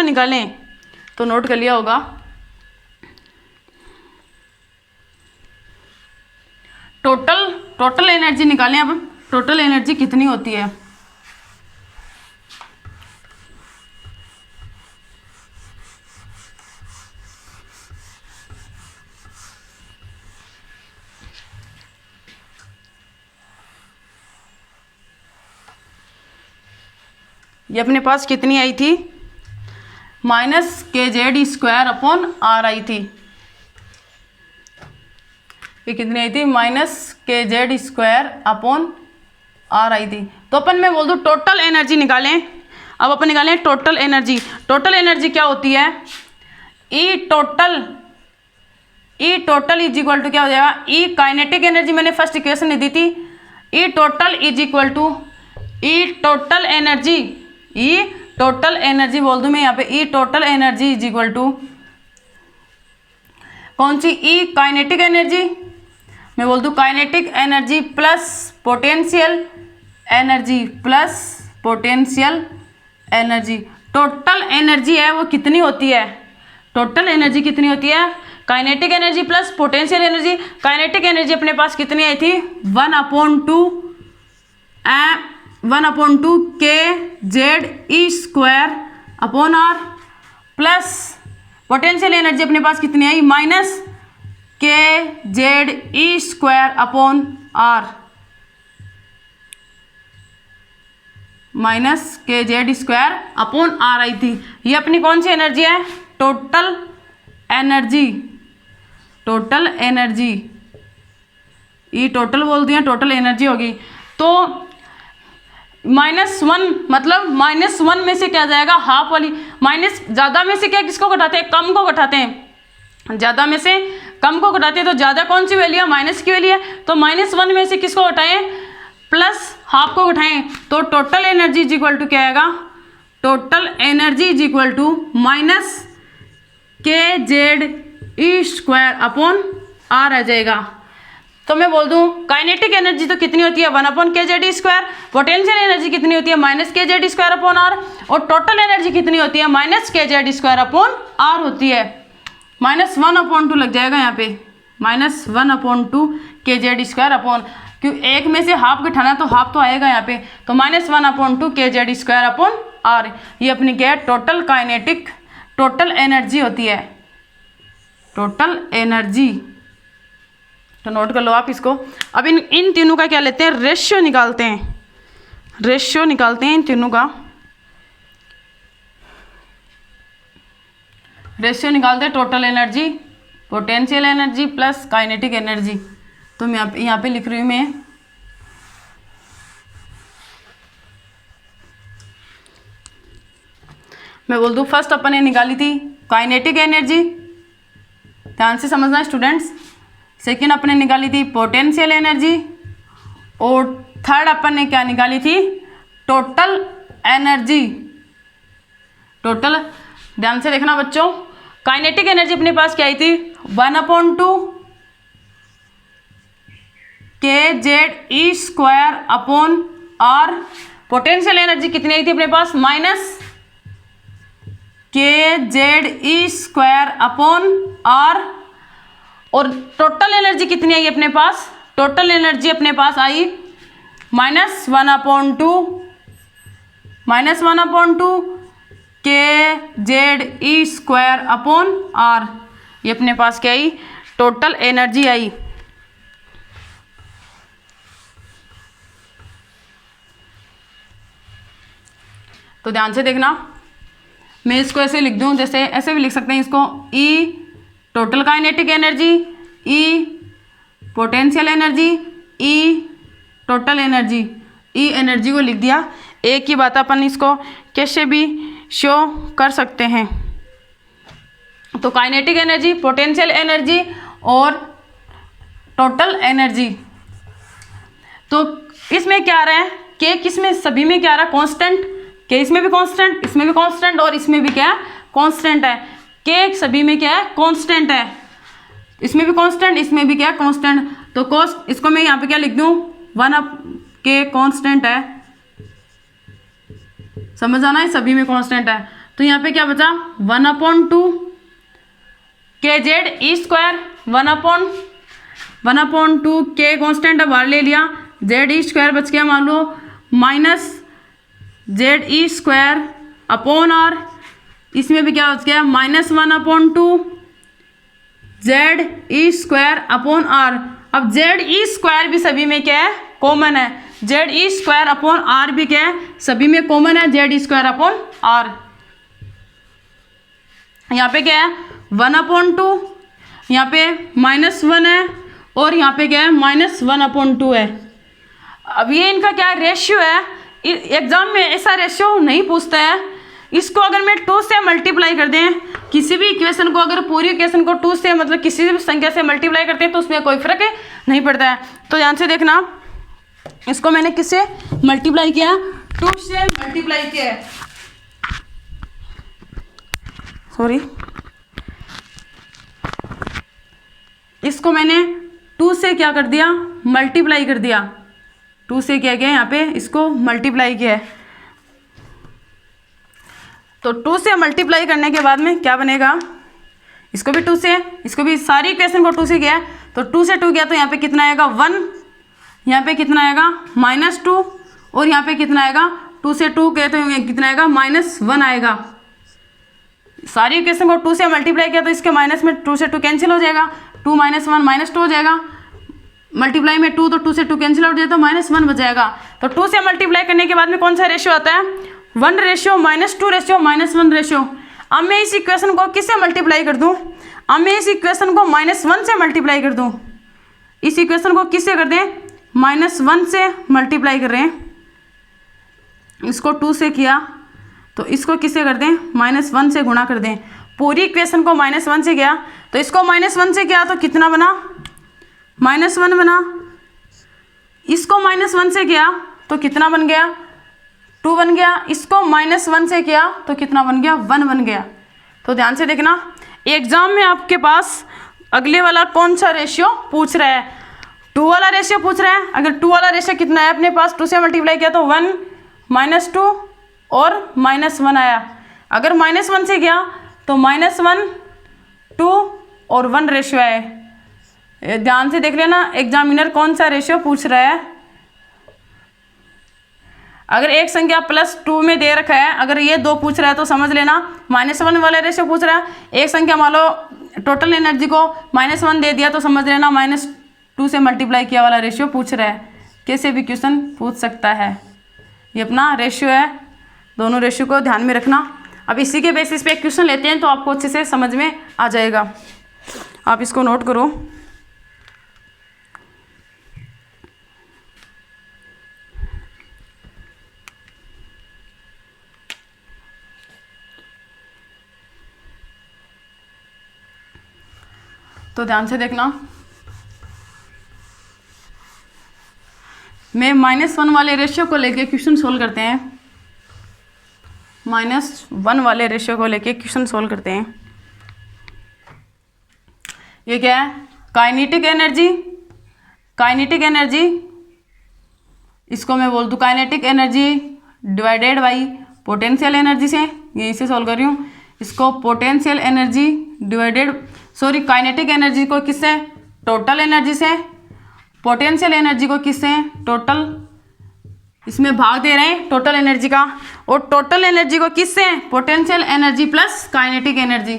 निकालें, तो नोट कर लिया होगा। टोटल एनर्जी निकालें। अब टोटल एनर्जी कितनी होती है, ये अपने पास कितनी आई थी, -kZ² अपॉन r आई थी। ये कितनी आई थी, -kZ² अपॉन r आई थी। तो अपन मैं बोल दूँ टोटल एनर्जी निकालें। अब अपन निकालें टोटल एनर्जी। टोटल एनर्जी क्या होती है, E total is equal to क्या हो जाएगा, ई काइनेटिक एनर्जी मैंने फर्स्ट इक्वेशन में दी थी, E total is equal to E total energy बोल दूं मैं यहाँ पे, E total energy is equal to कौन सी, ई काइनेटिक एनर्जी, मैं बोल दूं kinetic energy plus potential energy plus potential energy. Total energy है वो कितनी होती है, टोटल एनर्जी कितनी होती है, kinetic energy plus potential energy. Kinetic energy अपने पास कितनी आई थी, 1/2 kZe² upon r, plus potential energy अपने पास कितनी आई, -kZe² upon r, -kZ² upon r आई थी। ये अपनी कौन सी एनर्जी है, टोटल एनर्जी। टोटल एनर्जी, ये टोटल बोल दिया, टोटल एनर्जी होगी। तो -1 मतलब -1 में से क्या जाएगा, हाफ वाली, माइनस ज़्यादा में से क्या किसको घटाते हैं, कम को घटाते हैं। ज़्यादा में से कम को घटाते हैं तो ज़्यादा कौन सी वैल्यू है, माइनस की वैल्यू है। तो -1 में से किसको घटाएं, प्लस हाफ को घटाएं। तो total energy is equal to क्या आएगा, total energy is equal to -kZe² upon R आ जाएगा। तो मैं बोल दूं काइनेटिक एनर्जी तो कितनी होती है, 1/kZe², पोटेंशियल एनर्जी कितनी होती है, -kZ² अपॉन आर, और टोटल एनर्जी कितनी होती है, -kZ² अपॉन आर होती है। -1/2 लग जाएगा यहाँ पे, -1/2 kZ² अपॉन, क्यों एक में से हाफ घटाना तो हाफ तो आएगा यहाँ पे, तो -1/2 kZ² अपॉन आर। ये अपनी क्या है, टोटल काइनेटिक, टोटल एनर्जी होती है, टोटल एनर्जी। तो नोट कर लो आप इसको। अब इन तीनों का क्या लेते हैं, रेशियो निकालते हैं, रेशियो निकालते हैं इन तीनों का, रेशियो निकालते हैं total energy, potential energy plus kinetic energy. तो मैं यहाँ पे लिख रही हूँ मैं बोल दूँ, फर्स्ट अपन ने निकाली थी काइनेटिक एनर्जी, ध्यान से समझना स्टूडेंट्स। सेकेंड अपन ने निकाली थी पोटेंशियल एनर्जी, और थर्ड अपन ने क्या निकाली थी, टोटल एनर्जी। टोटल, ध्यान से देखना बच्चों, काइनेटिक एनर्जी अपने पास क्या आई थी, 1/2 kZe² upon are. Potential energy कितनी आई थी अपने पास, -kZe² अपॉन आर। और टोटल एनर्जी कितनी आई अपने पास, टोटल एनर्जी अपने पास आई -1/2 kZe² अपॉन आर। ये अपने पास क्या आई, टोटल एनर्जी आई। तो ध्यान से देखना, मैं इसको ऐसे लिख दूं, जैसे ऐसे भी लिख सकते हैं इसको, E total kinetic energy, E potential energy, E total energy, E energy को लिख दिया। एक ही बात अपन इसको कैसे भी शो कर सकते हैं। तो काइनेटिक एनर्जी, पोटेंशियल एनर्जी और टोटल एनर्जी। तो इसमें क्या आ रहा है, के किसमें, सभी में क्या आ रहा है, कांस्टेंट। के इसमें भी कांस्टेंट, इसमें भी कांस्टेंट, और इसमें भी क्या है, कांस्टेंट है। के सभी में क्या है, कांस्टेंट है। इसमें भी कांस्टेंट, इसमें भी क्या है, कांस्टेंट। तो कोस, इसको मैं यहाँ पे क्या लिख दूँ, 1/k कांस्टेंट है, समझ आना है, सभी में कांस्टेंट है। तो यहाँ पे क्या बचा, 1/2 kZe², 1/2 k कांस्टेंट है, बाहर ले लिया, Ze² बच गया, मान लो -Ze² अपॉन आर। इसमें भी क्या बच गया, -1/2 Ze² अपॉन आर। अब Ze² भी सभी में क्या है, कॉमन है। Ze² अपॉन आर भी क्या है, सभी में कॉमन है, Ze² अपॉन आर। यहाँ पे क्या है, 1/2, यहाँ पे -1 है, और यहाँ पे क्या है, -1/2 है। अब ये इनका क्या रेशियो है, एग्जाम में ऐसा रेशियो नहीं पूछता है। इसको अगर मैं 2 से मल्टीप्लाई कर दें, किसी भी इक्वेशन को, अगर पूरी इक्वेशन को 2 से मतलब किसी भी संख्या से मल्टीप्लाई करते हैं तो उसमें कोई फर्क नहीं पड़ता है। तो ध्यान से देखना, इसको मैंने किससे मल्टीप्लाई किया, 2 से मल्टीप्लाई किया है, सॉरी, इसको मैंने 2 से क्या कर दिया, मल्टीप्लाई कर दिया। 2 से क्या किया, यहाँ पे इसको मल्टीप्लाई किया है। तो 2 से मल्टीप्लाई करने के बाद में क्या बनेगा, इसको भी 2 से, इसको भी, सारी इक्वेशन को 2 से किया है तो 2 से 2 गया तो यहाँ पे कितना आएगा 1, यहाँ पे कितना आएगा -2 और यहाँ पे कितना आएगा 2 से 2 गए तो कितना आएगा -1 आएगा। सारी इक्वेशन को 2 से मल्टीप्लाई किया तो इसके माइनस में 2 से 2 कैंसिल हो जाएगा, 2 - 1 -2 हो जाएगा, मल्टीप्लाई में 2 तो 2 से 2 कैंसिल आउट हो जाए तो -1 बच जाएगा। तो 2 से मल्टीप्लाई करने के बाद में कौन सा रेशियो आता है, 1 रेशियो -2 रेशियो -1 रेशियो। अब मैं इस इक्वेशन को किससे मल्टीप्लाई कर दूं, अब मैं इस इक्वेशन को -1 से मल्टीप्लाई कर दूं, इस इक्वेशन को किससे कर दें, -1 से मल्टीप्लाई कर रहे हैं, इसको 2 से किया तो इसको किससे कर दें, -1 से गुणा कर दें। पूरी इक्वेशन को -1 से किया तो इसको -1 से किया तो कितना बना, -1 बना, इसको -1 से किया तो कितना बन गया, 2 बन गया, इसको -1 से किया तो कितना बन गया, 1 बन गया। तो ध्यान से देखना, एग्जाम में आपके पास अगले वाला कौन सा रेशियो पूछ रहा है, 2 वाला रेशियो पूछ रहा है। अगर 2 वाला रेशियो कितना है अपने पास, 2 से मल्टीप्लाई किया तो 1 -2 और -1 आया। अगर -1 से किया तो -1 2 और 1 रेशियो आए। ध्यान से देख लेना एग्जामिनर कौन सा रेशियो पूछ रहा है। अगर एक संख्या +2 में दे रखा है, अगर ये 2 पूछ रहा है तो समझ लेना -1 वाला रेशियो पूछ रहा है। एक संख्या मान लो टोटल एनर्जी को -1 दे दिया तो समझ लेना -2 से मल्टीप्लाई किया वाला रेशियो पूछ रहा है। कैसे भी क्वेश्चन पूछ सकता है, ये अपना रेशियो है, दोनों रेशियो को ध्यान में रखना। अब इसी के बेसिस पे क्वेश्चन लेते हैं तो आपको अच्छे से समझ में आ जाएगा, आप इसको नोट करो। तो ध्यान से देखना, मैं -1 वाले रेशियो को लेके क्वेश्चन सोल्व करते हैं, -1 वाले रेशियो को लेके क्वेश्चन सोल्व करते हैं। ये क्या है, काइनेटिक एनर्जी, काइनेटिक एनर्जी, इसको मैं बोल दूँ kinetic energy divided by potential energy से, ये इसे सोल्व कर रही हूँ। इसको potential energy divided, sorry kinetic energy को किससे, टोटल एनर्जी से, पोटेंशियल एनर्जी को किससे, टोटल, इसमें भाग दे रहे हैं टोटल एनर्जी का, और टोटल एनर्जी को किससे, potential energy plus kinetic energy,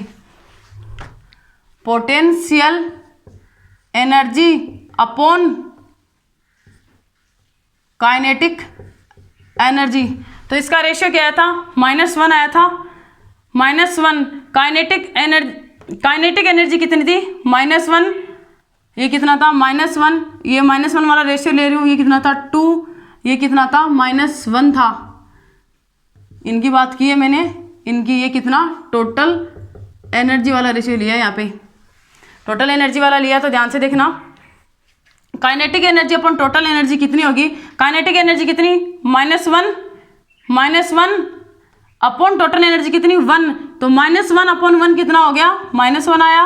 potential energy upon kinetic energy. तो इसका रेशियो क्या आया था, -1 आया था, -1 काइनेटिक एनर्जी कितनी थी, -1, ये कितना था -1, ये -1 वाला रेशियो ले रही हूँ, ये कितना था 2, ये कितना था -1 था। इनकी बात की है मैंने, इनकी ये कितना टोटल एनर्जी वाला रेशियो लिया है, यहाँ पे टोटल एनर्जी वाला लिया। तो ध्यान से देखना, काइनेटिक एनर्जी अपन टोटल एनर्जी कितनी होगी, काइनेटिक एनर्जी कितनी, -1 अपॉन टोटल एनर्जी कितनी 1, तो -1 अपॉन 1 कितना हो गया, -1 आया।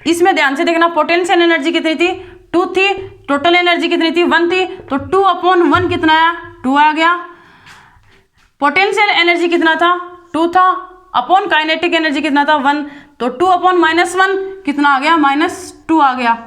इसमें ध्यान से देखना पोटेंशियल एनर्जी कितनी थी, 2 थी, टोटल एनर्जी कितनी थी, 1 थी, तो 2 अपॉन 1 कितना आया, 2 आ गया। पोटेंशियल एनर्जी कितना था, 2 था, अपॉन काइनेटिक एनर्जी कितना था, 1, तो 2 अपॉन -1 कितना आ गया, -2 आ गया।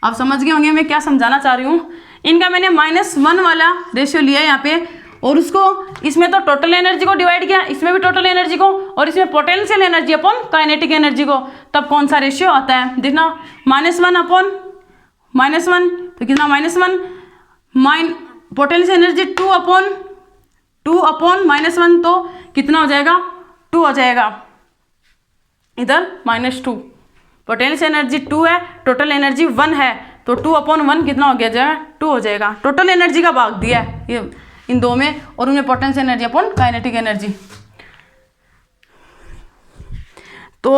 आप समझ गए होंगे मैं क्या समझाना चाह रही हूँ। इनका मैंने -1 वाला रेशियो लिया है यहाँ पे, और उसको इसमें तो टोटल एनर्जी को डिवाइड किया, इसमें भी टोटल एनर्जी को, और इसमें potential energy upon kinetic energy को, तब कौन सा रेशियो आता है देखना, -1 अपॉन -1 तो कितना, -1 पोटेंशियल एनर्जी 2 अपॉन -1 तो कितना हो जाएगा, 2 हो जाएगा, इधर -2, पोटेंशियल एनर्जी 2 है, टोटल एनर्जी 1 है, तो 2 अपॉन 1 कितना हो गया जाएगा, 2 हो जाएगा। टोटल एनर्जी का भाग दिया है ये इन दो में, और उनमें potential energy upon kinetic energy. तो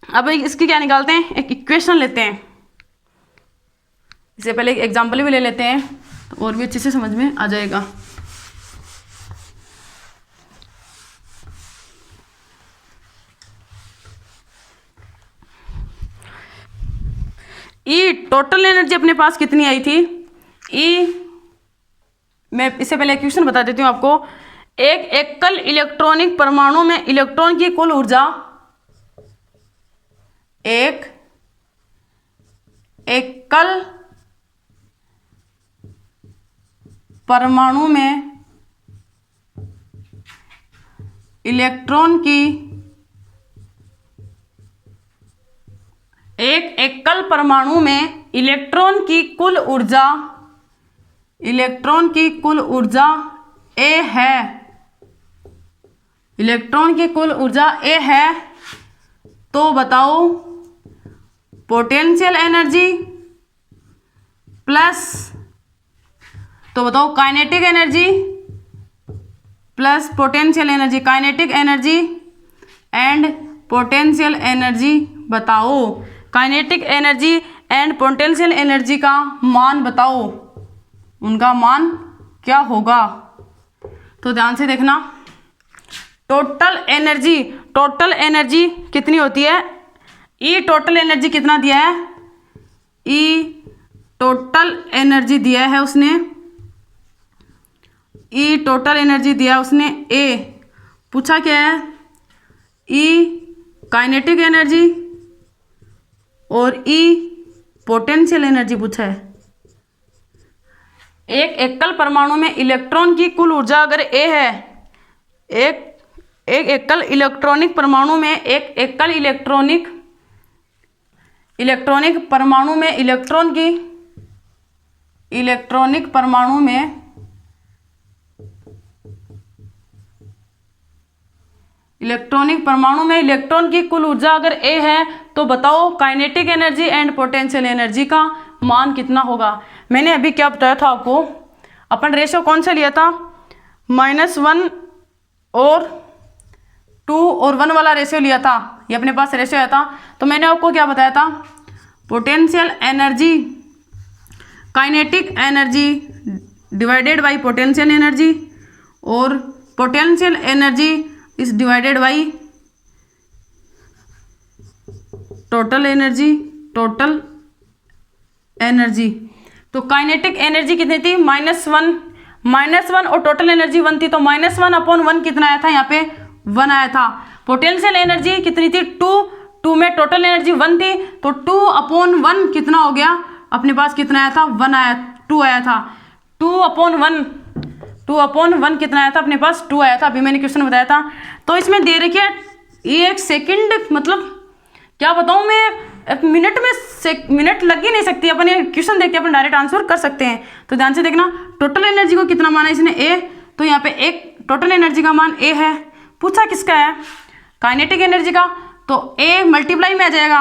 अब इसकी क्या निकालते हैं, एक इक्वेशन लेते हैं, इससे पहले एक एग्जाम्पल भी ले लेते हैं तो और भी अच्छे से समझ में आ जाएगा। ई टोटल एनर्जी अपने पास कितनी आई थी, ई मैं इससे पहले क्वेश्चन बता देती हूँ आपको। एक एकल इलेक्ट्रॉनिक परमाणु में इलेक्ट्रॉन की कुल ऊर्जा, एक एकल परमाणु में इलेक्ट्रॉन की, एक एकल परमाणु में इलेक्ट्रॉन की कुल ऊर्जा, इलेक्ट्रॉन की कुल ऊर्जा ए है, इलेक्ट्रॉन की कुल ऊर्जा ए है, तो बताओ पोटेंशियल एनर्जी प्लस, तो बताओ kinetic energy plus potential energy, kinetic energy and potential energy बताओ, kinetic energy and potential energy का मान बताओ, उनका मान क्या होगा। तो ध्यान से देखना, टोटल एनर्जी, टोटल एनर्जी कितनी होती है, ई टोटल एनर्जी कितना दिया है, ई टोटल एनर्जी दिया है उसने, ई टोटल एनर्जी दिया उसने ए, पूछा क्या है, ई काइनेटिक एनर्जी और ई पोटेंशियल एनर्जी पूछा है। एक एकल परमाणु में इलेक्ट्रॉन की कुल ऊर्जा अगर ए है, एक एकल इलेक्ट्रॉनिक परमाणु में, एक एकल इलेक्ट्रॉनिक परमाणु में इलेक्ट्रॉन की, इलेक्ट्रॉनिक परमाणु में इलेक्ट्रॉनिक परमाणु में इलेक्ट्रॉन की कुल ऊर्जा अगर ए है, तो बताओ kinetic energy and potential energy का मान कितना होगा। मैंने अभी क्या बताया था आपको, अपन रेशो कौन सा लिया था, -1 और 2 और 1 वाला रेशियो लिया था, ये अपने पास रेशियो आया था। तो मैंने आपको क्या बताया था, potential energy, kinetic energy divided by potential energy, और potential energy is divided by total energy, total energy. तो काइनेटिक एनर्जी कितनी थी, -1 और टोटल एनर्जी 1 थी, तो -1/1 कितना आया था, यहाँ पे 1 आया था। पोटेंशियल एनर्जी कितनी थी, 2 में टोटल एनर्जी 1 थी, तो 2/1 कितना हो गया, अपने पास कितना आया था, 1 आया, 2 आया था, 2/1 कितना आया था, अपने पास 2 आया था, अभी मैंने क्वेश्चन बताया था। तो इसमें दे रखी है, ये एक सेकंड, मतलब क्या बताऊँ मैं, मिनट में मिनट लग ही नहीं सकती, अपन ये क्वेश्चन देख के अपन डायरेक्ट आंसर कर सकते हैं। तो ध्यान से देखना, टोटल एनर्जी को कितना माना इसने, ए, तो यहाँ पे एक टोटल एनर्जी का मान ए है, पूछा किसका है, काइनेटिक एनर्जी का, तो ए मल्टीप्लाई में आ जाएगा,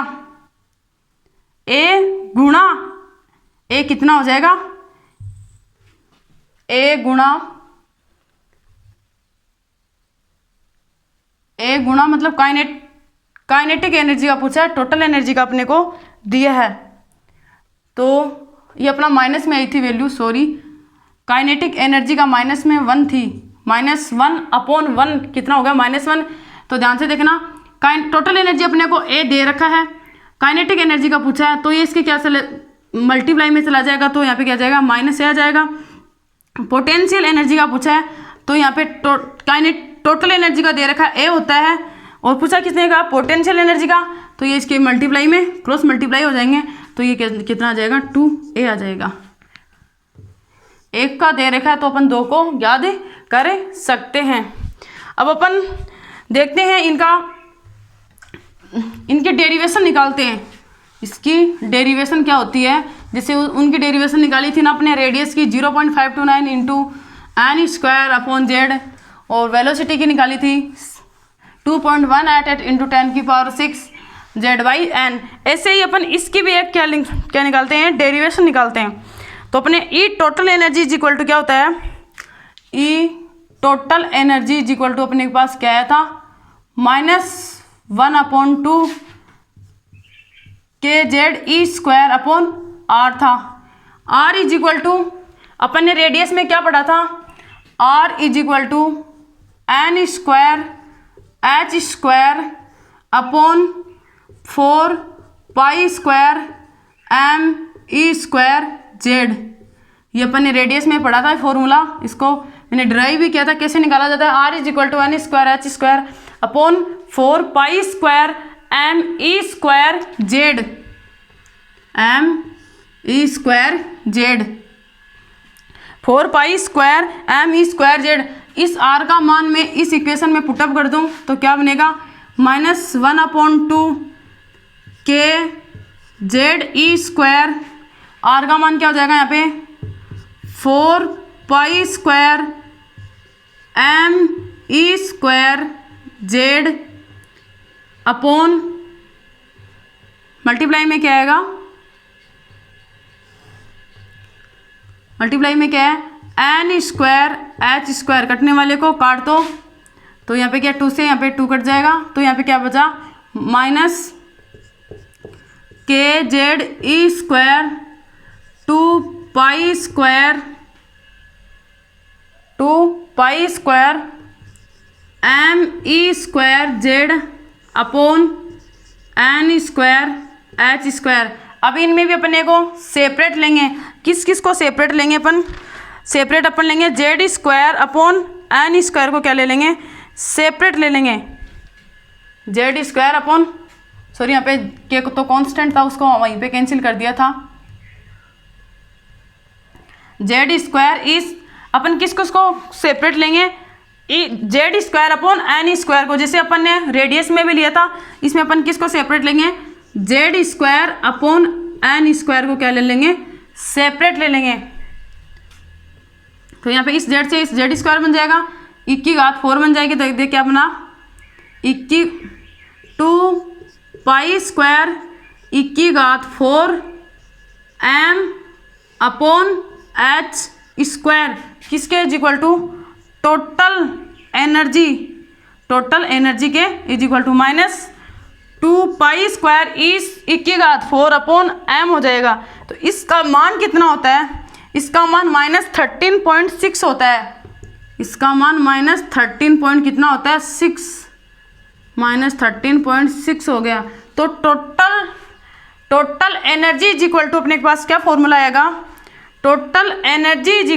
ए गुणा ए कितना हो जाएगा, ए गुणा मतलब काइनेटिक एनर्जी का पूछा है, टोटल एनर्जी का अपने को दिया है। तो ये अपना माइनस में आई थी वैल्यू, सॉरी, काइनेटिक एनर्जी का माइनस में 1 थी, -1/1 कितना हो गया, -1। तो ध्यान से देखना, टोटल एनर्जी अपने को ए दे रखा है, काइनेटिक एनर्जी का पूछा है, तो ये इसके क्या मल्टीप्लाई में चला जाएगा, तो यहाँ पे क्या जाएगा, माइनस आ जाएगा। पोटेंशियल एनर्जी का पूछा है, तो यहाँ पे टोटल एनर्जी का दे रखा है ए होता है, और पूछा किसने का, पोटेंशियल एनर्जी का, तो ये इसके मल्टीप्लाई में क्रॉस मल्टीप्लाई हो जाएंगे, तो ये कितना आ जाएगा, 2a आ जाएगा। एक का दे रखा है तो अपन 2 को याद कर सकते हैं। अब अपन देखते हैं इनके डेरिवेशन निकालते हैं, इसकी डेरिवेशन क्या होती है, जैसे उनकी डेरिवेशन निकाली थी ना अपने रेडियस की 0.529 इंटू n² z, और वेलोसिटी की निकाली थी 2.188 इंटू 10⁶ z/n। ऐसे ही अपन इसकी भी एक क्या निकालते हैं, डेरिवेशन निकालते हैं। तो अपने E total energy is equal to क्या होता है, E total energy is equal to अपने पास क्या आया था, -1/2 kZe²/r था। r इज इक्वल टू, अपन ने रेडियस में क्या पढ़ा था, r is equal to n² h²/4 π² me² z। ये अपन ने रेडियस में पढ़ा था फॉर्मूला, इसको मैंने ड्राइव भी किया था, कैसे निकाला जाता है, r is equal to n square H square upon 4 pi square M E square Z, m E square Z, 4 pi square M E square Z. इस आर का मान मैं इस इक्वेशन में पुटअप कर दूं तो क्या बनेगा, -1/2 k Z E square, are का मान क्या हो जाएगा यहाँ पे 4 pi square M E square Z upon multiply में क्या आएगा, मल्टीप्लाई में क्या है एन स्क्वायर एच स्क्वायर, कटने वाले को काट दो तो यहाँ पे क्या 2 से यहाँ पे 2 कट जाएगा, तो यहाँ पे क्या बचा माइनस के जेड ई square 2 pi square M E square Z upon N square H square. अब इनमें भी अपने को सेपरेट लेंगे, किस किस को सेपरेट लेंगे अपन, सेपरेट अपन लेंगे Z square upon N square को क्या ले लेंगे, सेपरेट ले लेंगे, जेड स्क्वायर अपॉन, सॉरी यहाँ पे के तो कांस्टेंट था उसको वहीं पे कैंसिल कर दिया था, जेड स्क्वायर इस अपन किस किस को सेपरेट लेंगे, Z square upon N square को, जैसे अपन ने रेडियस में भी लिया था, इसमें अपन किसको सेपरेट लेंगे, Z square upon N square को क्या ले लेंगे, सेपरेट ले लेंगे। तो यहाँ पे इस जेड से इस जेड स्क्वायर बन जाएगा, 1/4 बन जाएगी, तो देख क्या बना 2 pi square 1/4 M upon H square, किसके is equal to total energy के is equal to -2 pi square इस 1/4 अपॉन एम हो जाएगा। तो इसका मान कितना होता है, इसका मान -13.6 होता है, इसका मान -13 कितना होता है 6, -13.6 हो गया। तो total energy is equal to, अपने पास क्या फॉर्मूला आएगा, total energy is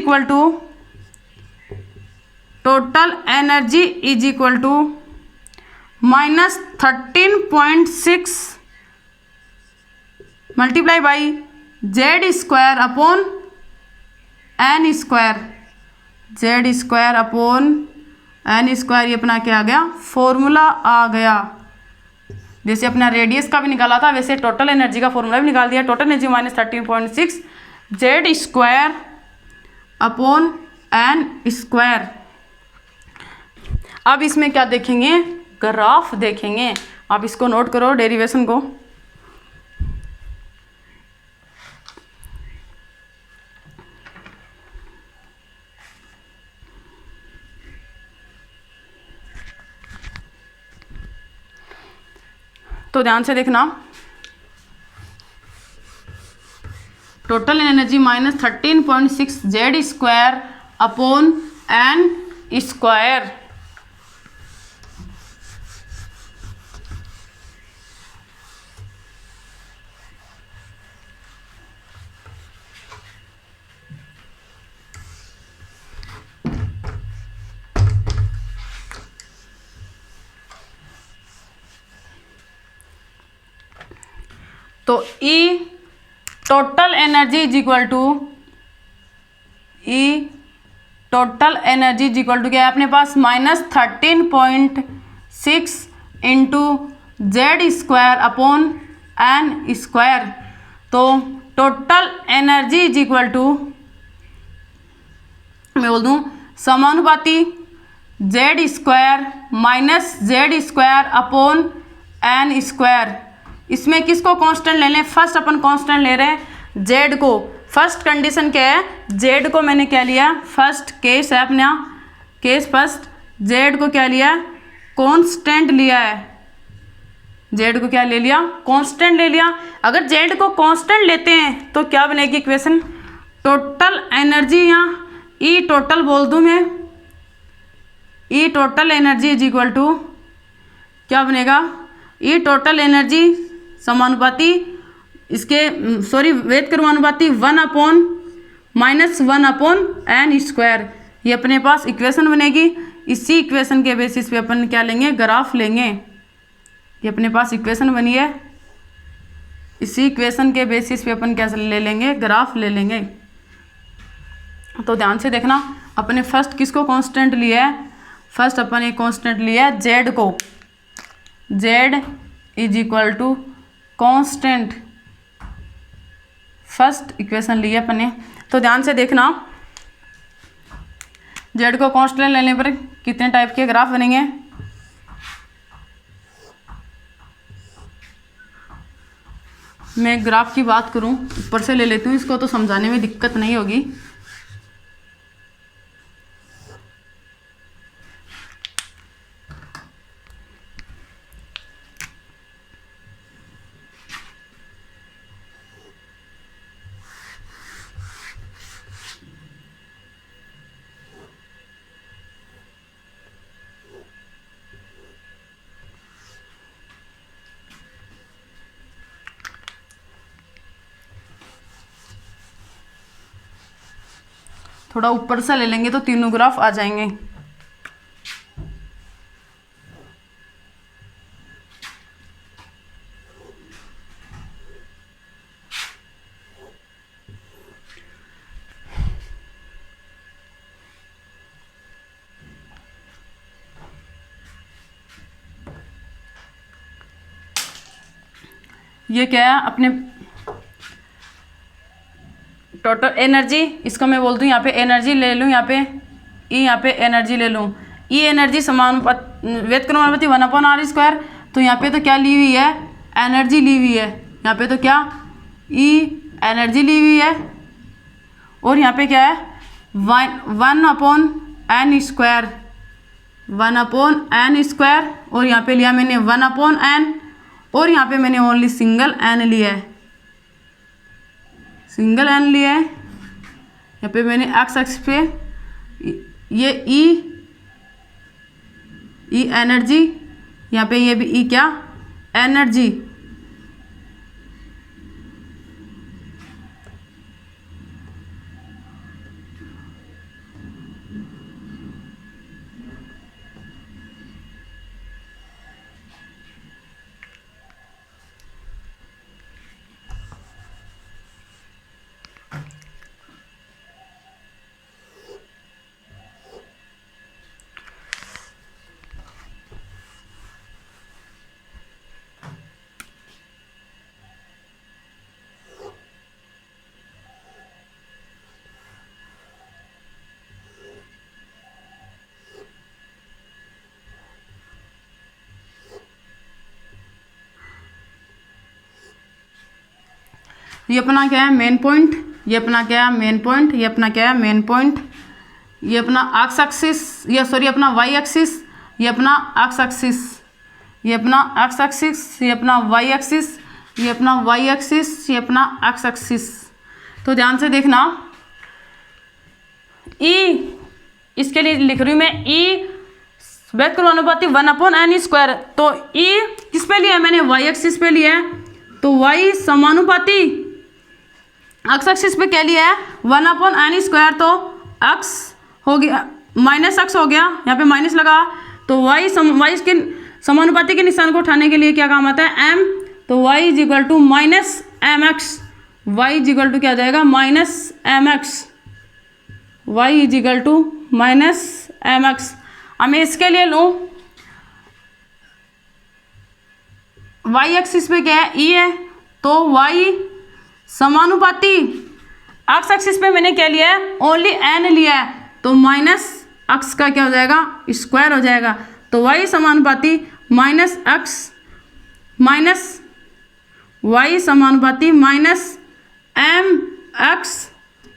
equal to -13.6 multiply by Z square upon N square, Z square upon N square, ये अपना क्या आ गया, फॉर्मूला आ गया। जैसे अपना रेडियस का भी निकाला था वैसे टोटल एनर्जी का फॉर्मूला भी निकाल दिया, total energy -13.6 Z square upon N square. अब इसमें क्या देखेंगे, ग्राफ देखेंगे, आप इसको नोट करो डेरिवेशन को। तो ध्यान से देखना, total energy -13.6 Z square upon N square, तो E total energy is equal to क्या है अपने पास -13.6 into Z square upon N square. तो total energy is equal to, मैं बोल दूँ समानुपाती Z square upon N square. इसमें किसको कांस्टेंट ले लें, फर्स्ट अपन कांस्टेंट ले रहे हैं जेड को, फर्स्ट कंडीशन क्या है, जेड को मैंने क्या लिया, फर्स्ट केस है अपना, केस फर्स्ट जेड को क्या लिया, कांस्टेंट लिया है, जेड को क्या ले लिया, कांस्टेंट ले लिया। अगर जेड को कांस्टेंट लेते हैं तो क्या बनेगी इक्वेशन, टोटल एनर्जी, यहाँ ई टोटल बोल दूँ मैं, E total energy is equal to क्या बनेगा, ई टोटल एनर्जी समानुपाती इसके, सॉरी वेद क्रमानुपाती 1 अपॉन -1 अपॉन एन स्क्वायर। ये अपने पास इक्वेशन बनेगी। इसी इक्वेशन के बेसिस पे अपन क्या लेंगे, ग्राफ लेंगे। ये अपने पास इक्वेशन बनी है, इसी इक्वेशन के बेसिस पे अपन क्या ले लेंगे, ग्राफ ले लेंगे। तो ध्यान से देखना, अपने फर्स्ट किसको कांस्टेंट लिया है, फर्स्ट अपन एक कांस्टेंट लिया है जेड को, Z is equal to constant, first equation लिया अपन ने। तो ध्यान से देखना, जेड को कांस्टेंट लेने पर कितने टाइप के ग्राफ बनेंगे। मैं ग्राफ की बात करूं, ऊपर से ले लेती हूँ, इसको तो समझाने में दिक्कत नहीं होगी। थोड़ा ऊपर से ले लेंगे तो तीनों ग्राफ आ जाएंगे। ये क्या है, अपने टोटल एनर्जी, इसको मैं बोलती हूँ यहाँ पे एनर्जी ले लूँ, यहाँ पे ई, यहाँ पे एनर्जी ले लूँ। ई एनर्जी समानुपात व्युत्क्रमानुपाती 1/r²। तो यहाँ पे तो क्या ली हुई है, एनर्जी ली हुई है। यहाँ पे तो क्या, ई एनर्जी ली हुई है, और यहाँ पे क्या है 1/n², 1/n²। और यहाँ पे लिया मैंने 1/n, और यहाँ पे मैंने ओनली सिंगल n लिया है, सिंगल n लिया है। यहाँ पे मैंने एक्स एक्स पे ये ई एनर्जी, यहाँ पे ये भी ई क्या, एनर्जी। ये अपना क्या है, मेन पॉइंट। ये अपना क्या है, मेन पॉइंट। ये अपना क्या है, मेन पॉइंट। ये अपना एक्स एक्सिस, ये सॉरी अपना वाई एक्सिस, ये अपना एक्स एक्सिस, ये अपना एक्स एक्सिस, ये अपना वाई एक्सिस, ये अपना वाई एक्सिस, ये अपना एक्स एक्सिस। तो ध्यान से देखना, ई इसके लिए लिख रही हूँ मैं, ई व्युत्क्रमानुपाती 1/n²। तो ई किस पे लिया है मैंने, वाई एक्सिस पे लिया है। तो वाई समानुपाती एक्स एक्सिस पे क्या लिया है, 1/n²। तो एक्स हो गया माइनस एक्स हो गया, यहाँ पे माइनस लगा। तो वाई के समानुपाती के निशान को उठाने के लिए क्या काम आता है, एम। तो Y is equal to minus M X, Y is equal to क्या आ जाएगा, minus M X, Y is equal to minus M X. अब मैं इसके लिए लूँ, वाई एक्सिस पे क्या है, ई है। तो वाई समानुपाती एक्स एक्सिस पे मैंने क्या लिया है, ओनली एन लिया है। तो माइनस एक्स का क्या हो जाएगा, स्क्वायर हो जाएगा। तो वाई समानुपाती माइनस एक्स माइनस वाई समानुपाती माइनस एम एक्स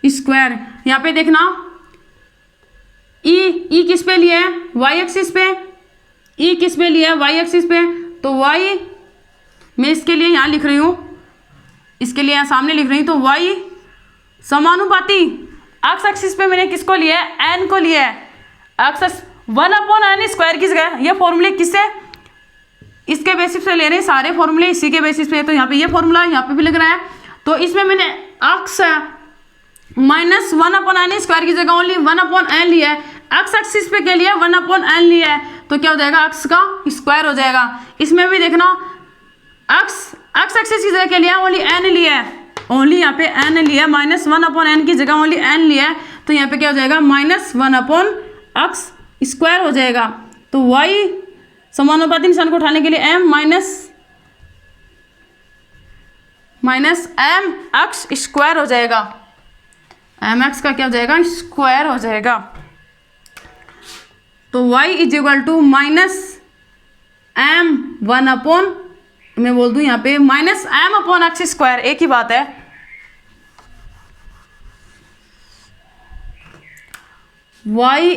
स्क्वायर। यहाँ पे देखना, ई किस पे लिया है, वाई एक्सिस पे। ई किस पे लिया है, वाई एक्सिस पे। तो वाई मैं इसके लिए यहाँ लिख रही हूँ, इसके लिए यहाँ सामने लिख रही हूँ। तो वाई समानुपाती एक्स एक्सिस पे मैंने किसको लिया है, एन को लिया है। एक्स 1/n² किस गया, ये फॉर्मूले किससे, इसके बेसिस पे ले रहे हैं, सारे फॉर्मूले इसी के बेसिस पे। तो यहाँ पे ये फॉर्मूला यहाँ पे भी लग रहा है। तो इसमें मैंने एक्स -1/n² की जगह ओनली 1/n लिया है। एक्स एक्सिस पे क्या लिया है? 1/n लिया है, तो क्या हो जाएगा? एक्स का स्क्वायर हो जाएगा। इसमें भी देखना एक्स एक्सिस की जगह क्या लिया है? ओनली n लिया है, ओनली यहाँ पे n लिया है, -1/n की जगह ओनली n लिया है, तो यहाँ पे क्या हो जाएगा? -1/x² हो जाएगा। तो y समानुपाती निशान को उठाने के लिए m -mx² हो जाएगा, mx का क्या हो जाएगा? स्क्वायर हो जाएगा। तो y -m1 मैं बोल दूं यहाँ पे -m/x², एक ही बात है। y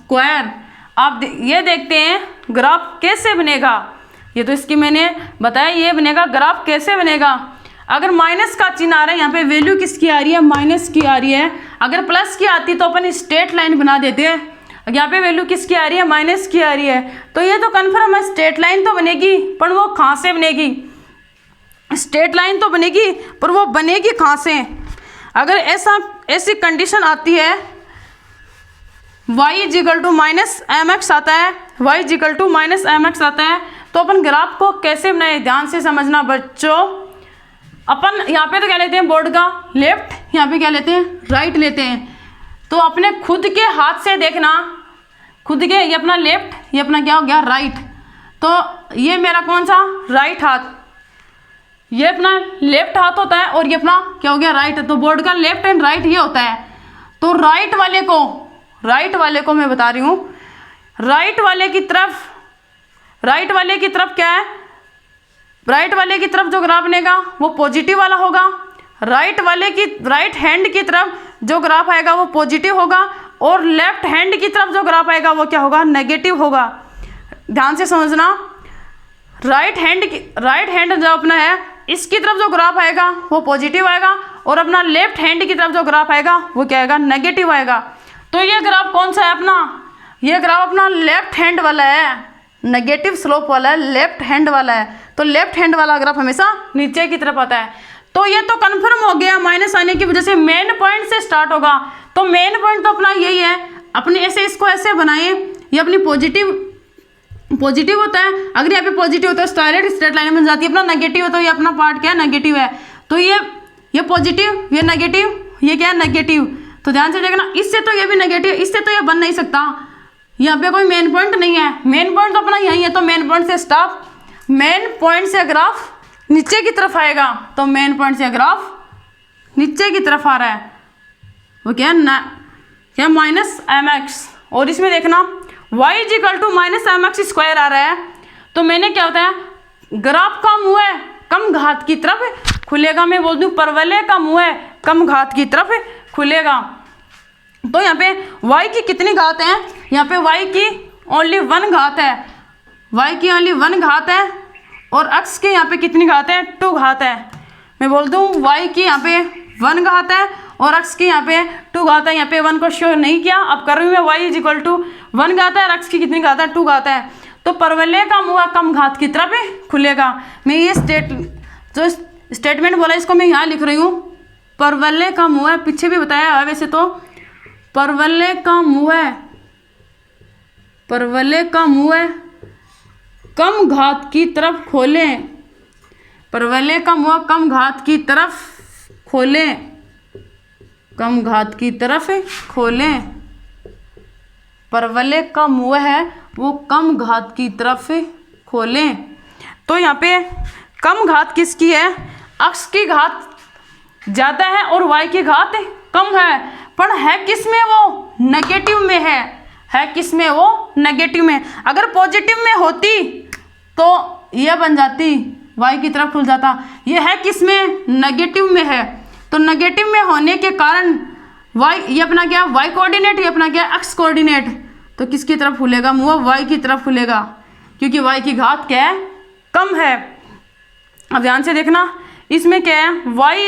-m/x²। आप ये देखते हैं ग्राफ कैसे बनेगा, ये तो इसकी मैंने बताया, ये बनेगा ग्राफ कैसे बनेगा। अगर माइनस का चिन्ह आ रहा है, यहाँ पे वैल्यू किसकी आ रही है? माइनस की आ रही है। अगर प्लस की आती तो अपन स्ट्रेट लाइन बना देते हैं, यहाँ पे वैल्यू किसकी आ रही है? माइनस की आ रही है, तो ये तो कन्फर्म है स्ट्रेट लाइन तो बनेगी, पर वो कहाँ से बनेगी? स्ट्रेट लाइन तो बनेगी, पर वो बनेगी कहाँ से? अगर ऐसी कंडीशन आती है, y -mx आता है, y -mx आता है, तो अपन ग्राफ को कैसे बनाए? ध्यान से समझना बच्चों। अपन यहाँ पे तो क्या लेते हैं? बोर्ड का लेफ्ट, यहाँ पे क्या लेते हैं? राइट लेते हैं। तो अपने खुद के हाथ से देखना, खुद के, ये अपना लेफ्ट, ये अपना क्या हो गया? राइट। तो ये मेरा कौन सा? राइट हाथ, ये अपना लेफ्ट हाथ होता है, और ये अपना क्या हो गया? राइट। तो बोर्ड का लेफ्ट एंड राइट ये होता है। तो राइट वाले को मैं बता रही हूँ, राइट वाले की तरफ क्या है? राइट वाले की तरफ जो ग्राफ बनेगा वो पॉजिटिव वाला होगा। राइट हैंड की तरफ जो ग्राफ आएगा वो पॉजिटिव होगा, और लेफ्ट हैंड की तरफ जो ग्राफ आएगा वो क्या होगा? नेगेटिव होगा। ध्यान से समझना, राइट हैंड जो अपना है, इसकी तरफ जो ग्राफ आएगा वो पॉजिटिव आएगा, और अपना लेफ्ट हैंड की तरफ जो ग्राफ आएगा वो क्या आएगा? नेगेटिव आएगा। तो ये ग्राफ कौन सा है अपना? ये ग्राफ अपना लेफ्ट हैंड वाला है, नेगेटिव स्लोप वाला है, लेफ्ट हैंड वाला है। तो लेफ्ट हैंड वाला ग्राफ हमेशा नीचे की तरफ आता है। तो ये तो कंफर्म हो गया, माइनस आने की वजह से मेन पॉइंट से स्टार्ट होगा। तो मेन पॉइंट तो अपना यही है, अपने ऐसे इसको ऐसे बनाइए, ये अपनी पॉजिटिव होता है। अगर यहाँ पे पॉजिटिव होता है तो डायरेक्ट स्ट्रेट लाइन बन जाती है। अपना नेगेटिव है तो ये अपना पार्ट क्या है? नेगेटिव है। तो ये पॉजिटिव, ये नेगेटिव, ये क्या है? नेगेटिव। तो ध्यान से देखना, इससे तो ये भी नेगेटिव, इससे तो ये बन नहीं सकता। यहाँ पे कोई मेन पॉइंट नहीं है, मेन पॉइंट तो अपना यही है। तो मेन पॉइंट से स्टॉप, मेन पॉइंट से ग्राफ नीचे की तरफ आएगा, तो मेन पॉइंट से ग्राफ नीचे की तरफ आ रहा है, वो क्या -mx। और इसमें देखना y -mx² आ रहा है, तो मैंने क्या होता है? ग्राफ का मुँह है कम घात की तरफ खुलेगा। मैं बोल दूँ परवलय का मुँह है कम घात की तरफ खुलेगा। तो यहाँ पे y की कितनी घात है? यहाँ पे y की ओनली 1 घात है, y की ओनली 1 घात है, और x के यहाँ पे कितनी घात है? 2 घात है। मैं बोल दूँ y की यहाँ पे 1 घात है, और x की यहाँ पे 2 घात है। यहाँ पे 1 को शो नहीं किया, अब कर रही हूँ मैं, y = 1 घात है, और x की कितनी घात है? 2 घात है। तो परवलय का मुँह कम घात की तरफ खुलेगा। मैं ये जो स्टेटमेंट बोला इसको मैं यहाँ लिख रही हूँ, परवलय का मुँह है, पीछे भी बताया है वैसे तो, परवलय का मुँह है कम घात की तरफ खोलें, परवलय का मुँह कम घात की तरफ खोलें, कम घात की तरफ खोलें। परवलय का मुँह है वो कम घात की तरफ खोलें। तो यहाँ पे कम घात किसकी है? x की घात ज़्यादा है और y की घात कम है, पर है किस में? वो नेगेटिव में है किस में? वो नेगेटिव में। अगर पॉजिटिव में होती तो ये बन जाती, y की तरफ खुल जाता। ये है किस में? नेगेटिव में है। तो नेगेटिव में होने के कारण y, ये अपना क्या? y कोऑर्डिनेट, ये अपना क्या? x coordinate. तो किसकी तरफ खुलेगा मुँह? y की तरफ खुलेगा, क्योंकि y की घात क्या है? कम है। अब ध्यान से देखना, इसमें क्या है? y -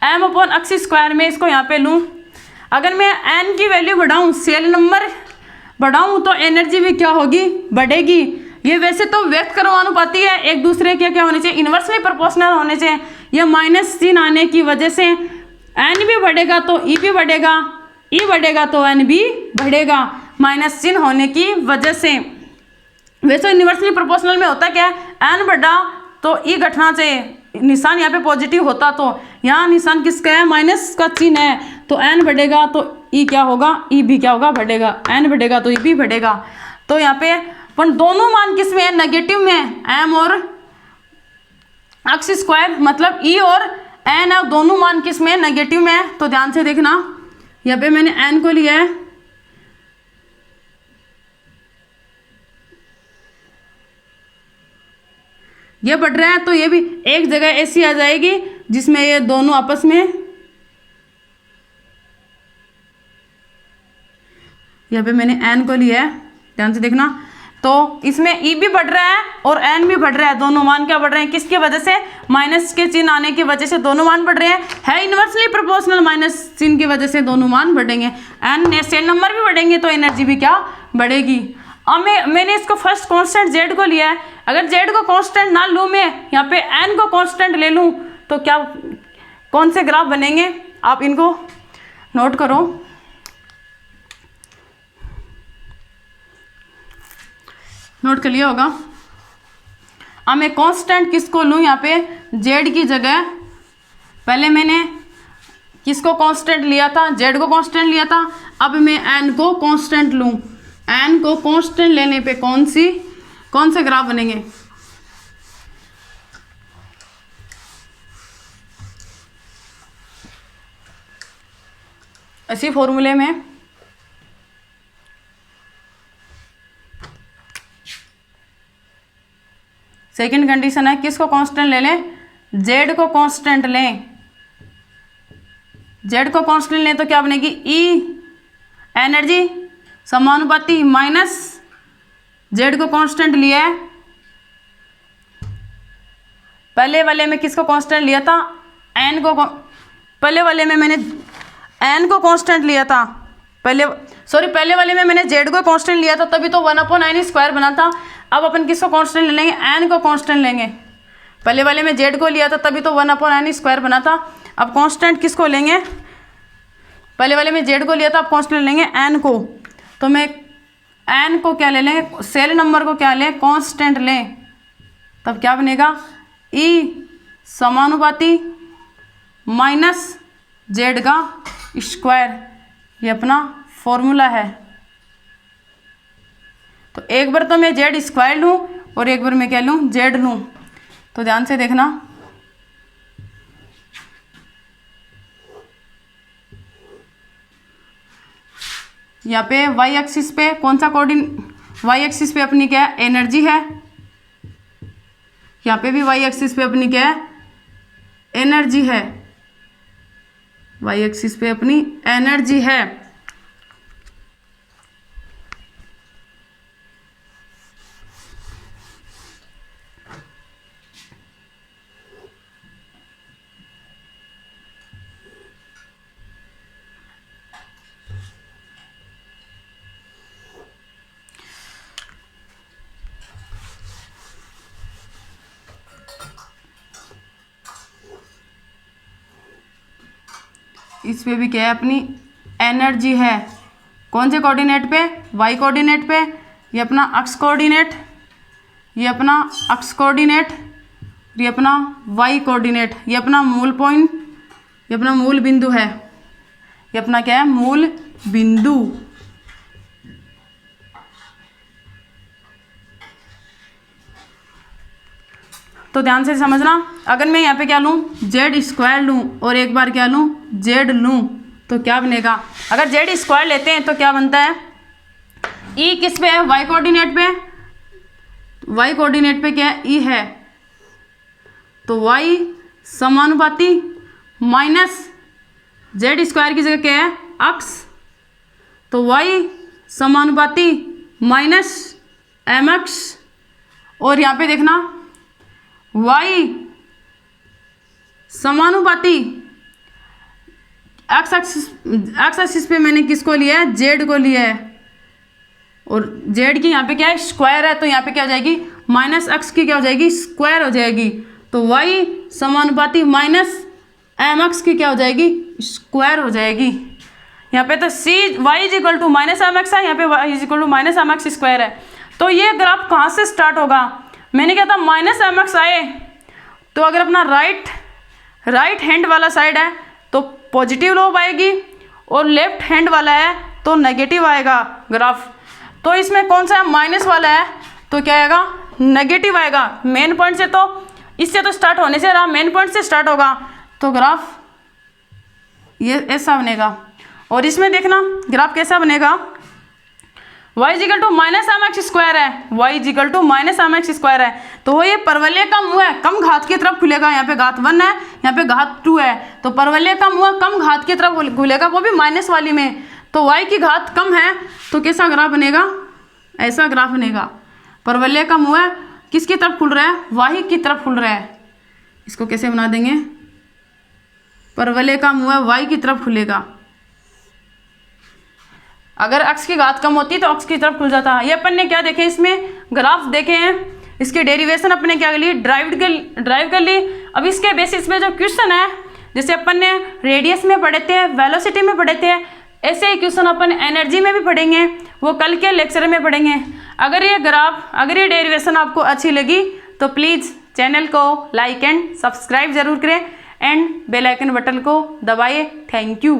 -m/x² में इसको यहाँ पे लूँ। अगर मैं n की वैल्यू बढ़ाऊँ, सेल नंबर बढ़ाऊँ, तो एनर्जी भी क्या होगी? बढ़ेगी। ये वैसे तो व्यक्त क्रमानुपाती है, एक दूसरे के क्या होने चाहिए, इन्वर्सली प्रोपोर्शनल होने चाहिए। ये माइनस चिन्ह आने की वजह से एन भी बढ़ेगा तो ई भी बढ़ेगा, ई बढ़ेगा तो एन भी बढ़ेगा, माइनस चिन्ह होने की वजह से। वैसे इन्वर्सली प्रोपोर्शनल में होता क्या है, एन बढ़ा तो ई घटना चाहिए, निशान यहाँ पे पॉजिटिव होता, तो यहाँ निशान किसका है, माइनस का चिन्ह है, तो एन बढ़ेगा तो ई क्या होगा, ई भी क्या होगा, बढ़ेगा, एन बढ़ेगा तो ई भी बढ़ेगा। तो यहाँ पे पर दोनों मान किस में है, नेगेटिव में है, एम और एक्स स्क्वायर, मतलब ई और एन है, दोनों मान किस में है, नेगेटिव में है। तो ध्यान से देखना, यहाँ पे मैंने एन को लिया है, ये बढ़ रहा है तो ये भी एक जगह ऐसी आ जाएगी जिसमें ये दोनों आपस में, यहाँ पे मैंने एन को लिया है, ध्यान से देखना, तो इसमें ई भी बढ़ रहा है और एन भी बढ़ रहा है, दोनों मान क्या बढ़ रहे हैं, किसकी वजह से, माइनस के चिन्ह आने की वजह से दोनों मान बढ़ रहे हैं, है इन्वर्सली प्रोपोर्शनल, माइनस चिन्ह की वजह से दोनों मान बढ़ेंगे, एन सेल नंबर भी बढ़ेंगे तो एनर्जी भी क्या बढ़ेगी। अब मैंने इसको फर्स्ट कांस्टेंट जेड को लिया है, अगर जेड को कांस्टेंट ना लूँ मैं, यहाँ पे एन को कांस्टेंट ले लूँ तो क्या कौन से ग्राफ बनेंगे, आप इनको नोट करो। नोट कर लिया होगा। अब मैं कांस्टेंट किसको लूँ, यहाँ पे जेड की जगह पहले मैंने किसको कांस्टेंट लिया था, जेड को कांस्टेंट लिया था, अब मैं एन को कांस्टेंट लूँ। एन को कांस्टेंट लेने पे कौन से ग्राफ बनेंगे, इसी फॉर्मूले में सेकंड कंडीशन है किसको कांस्टेंट ले लें, जेड को कांस्टेंट लें, जेड को कांस्टेंट लें तो क्या बनेगी, ई एनर्जी समानुपाती माइनस जेड को कांस्टेंट लिया है, पहले वाले में किसको कांस्टेंट लिया था, एन को, पहले वाले में मैंने एन को कांस्टेंट लिया था, पहले वाले में मैंने जेड को कांस्टेंट लिया था, तभी तो 1/n² बना था। अब अपन किसको कांस्टेंट ले लेंगे, एन को कांस्टेंट लेंगे, पहले वाले में जेड को लिया था तभी तो 1/n² बना था। अब कांस्टेंट किसको लेंगे, पहले वाले में जेड को लिया था, अब कांस्टेंट लेंगे एन को, तो मैं एन को क्या ले लेंगे, सेल नंबर को क्या लें, कांस्टेंट लें, तब क्या बनेगा, ई समानुपाती माइनस जेड का स्क्वायर, ये अपना फॉर्मूला है। तो एक बार तो मैं जेड स्क्वायर लूँ और एक बार मैं क्या लूँ, जेड लूँ। तो ध्यान से देखना, यहाँ पे वाई एक्सिस पे कौन सा वाई एक्सिस पे अपनी क्या है, एनर्जी है, यहाँ पे भी वाई एक्सिस पे अपनी क्या है, एनर्जी है, वाई एक्सिस पे अपनी एनर्जी है। इस पे भी क्या है, अपनी एनर्जी है, कौन से कोऑर्डिनेट पे, वाई कोऑर्डिनेट पे, ये अपना एक्स कोऑर्डिनेट, ये अपना एक्स कोऑर्डिनेट, ये अपना वाई कोऑर्डिनेट, ये अपना मूल पॉइंट, ये अपना मूल बिंदु है, ये अपना क्या है, मूल बिंदु। तो ध्यान से समझना, अगर मैं यहाँ पे क्या लूँ, जेड स्क्वायर लूँ और एक बार क्या लूँ, जेड लूँ, तो क्या बनेगा, अगर जेड स्क्वायर लेते हैं तो क्या बनता है, ई किस पे है, वाई कोऑर्डिनेट पे, वाई कोऑर्डिनेट पे क्या है, ई है, तो वाई समानुपाती माइनस जेड स्क्वायर की जगह क्या है, एक्स, तो वाई समानुपाती माइनस एम एक्स, और यहाँ पे देखना वाई समानुपाती एक्स एक्सिस पे मैंने किसको लिया है, जेड को लिया है, और जेड की यहाँ पे क्या है स्क्वायर है, तो यहाँ पे क्या हो जाएगी माइनस एक्स की क्या हो जाएगी स्क्वायर हो जाएगी। तो वाई समानुपाती माइनस एम एक्स की क्या हो जाएगी स्क्वायर हो जाएगी। यहाँ पे तो सी Y is equal to minus M X है, यहाँ पे Y is equal to minus M X square है। तो ये ग्राफ कहाँ से स्टार्ट होगा, मैंने क्या था माइनस एम एक्स आए, तो अगर अपना राइट हैंड वाला साइड है तो पॉजिटिव लोब आएगी और लेफ्ट हैंड वाला है तो नेगेटिव आएगा ग्राफ। तो इसमें कौन सा माइनस वाला है तो क्या आएगा नेगेटिव आएगा। मेन पॉइंट से तो इससे तो स्टार्ट होने से रहा, मेन पॉइंट से स्टार्ट होगा तो ग्राफ ये ऐसा बनेगा। और इसमें देखना ग्राफ कैसा बनेगा, y is equal to minus M X square है, y is equal to minus M X square है, तो वो ये परवलय का मुँह है कम घात की तरफ खुलेगा। यहाँ पे घात 1 है, यहाँ पे घात 2 है, तो परवलय का मुँह कम घात की तरफ खुलेगा, वो भी माइनस वाली में। तो y की घात कम है तो कैसा ग्राफ बनेगा, ऐसा ग्राफ बनेगा। परवलय का मुँह किसकी तरफ खुल रहा है, y की तरफ खुल रहा है। इसको कैसे बना देंगे, परवलय का मुँह y की तरफ खुलेगा। अगर x की घात कम होती तो x की तरफ खुल जाता। ये अपन ने क्या देखे इसमें ग्राफ देखे हैं, इसके डेरिवेशन अपन ने क्या कर ली ड्राइव कर ली। अब इसके बेसिस पे जो क्वेश्चन है, जैसे अपन ने रेडियस में पढ़े थे, वेलोसिटी में पढ़े थे, ऐसे ही क्वेश्चन अपन एनर्जी में भी पढ़ेंगे, वो कल के लेक्चर में पढ़ेंगे। अगर ये डेरिवेशन आपको अच्छी लगी तो प्लीज़ चैनल को लाइक एंड सब्सक्राइब जरूर करें एंड बेल आइकन बटन को दबाइए। Thank you.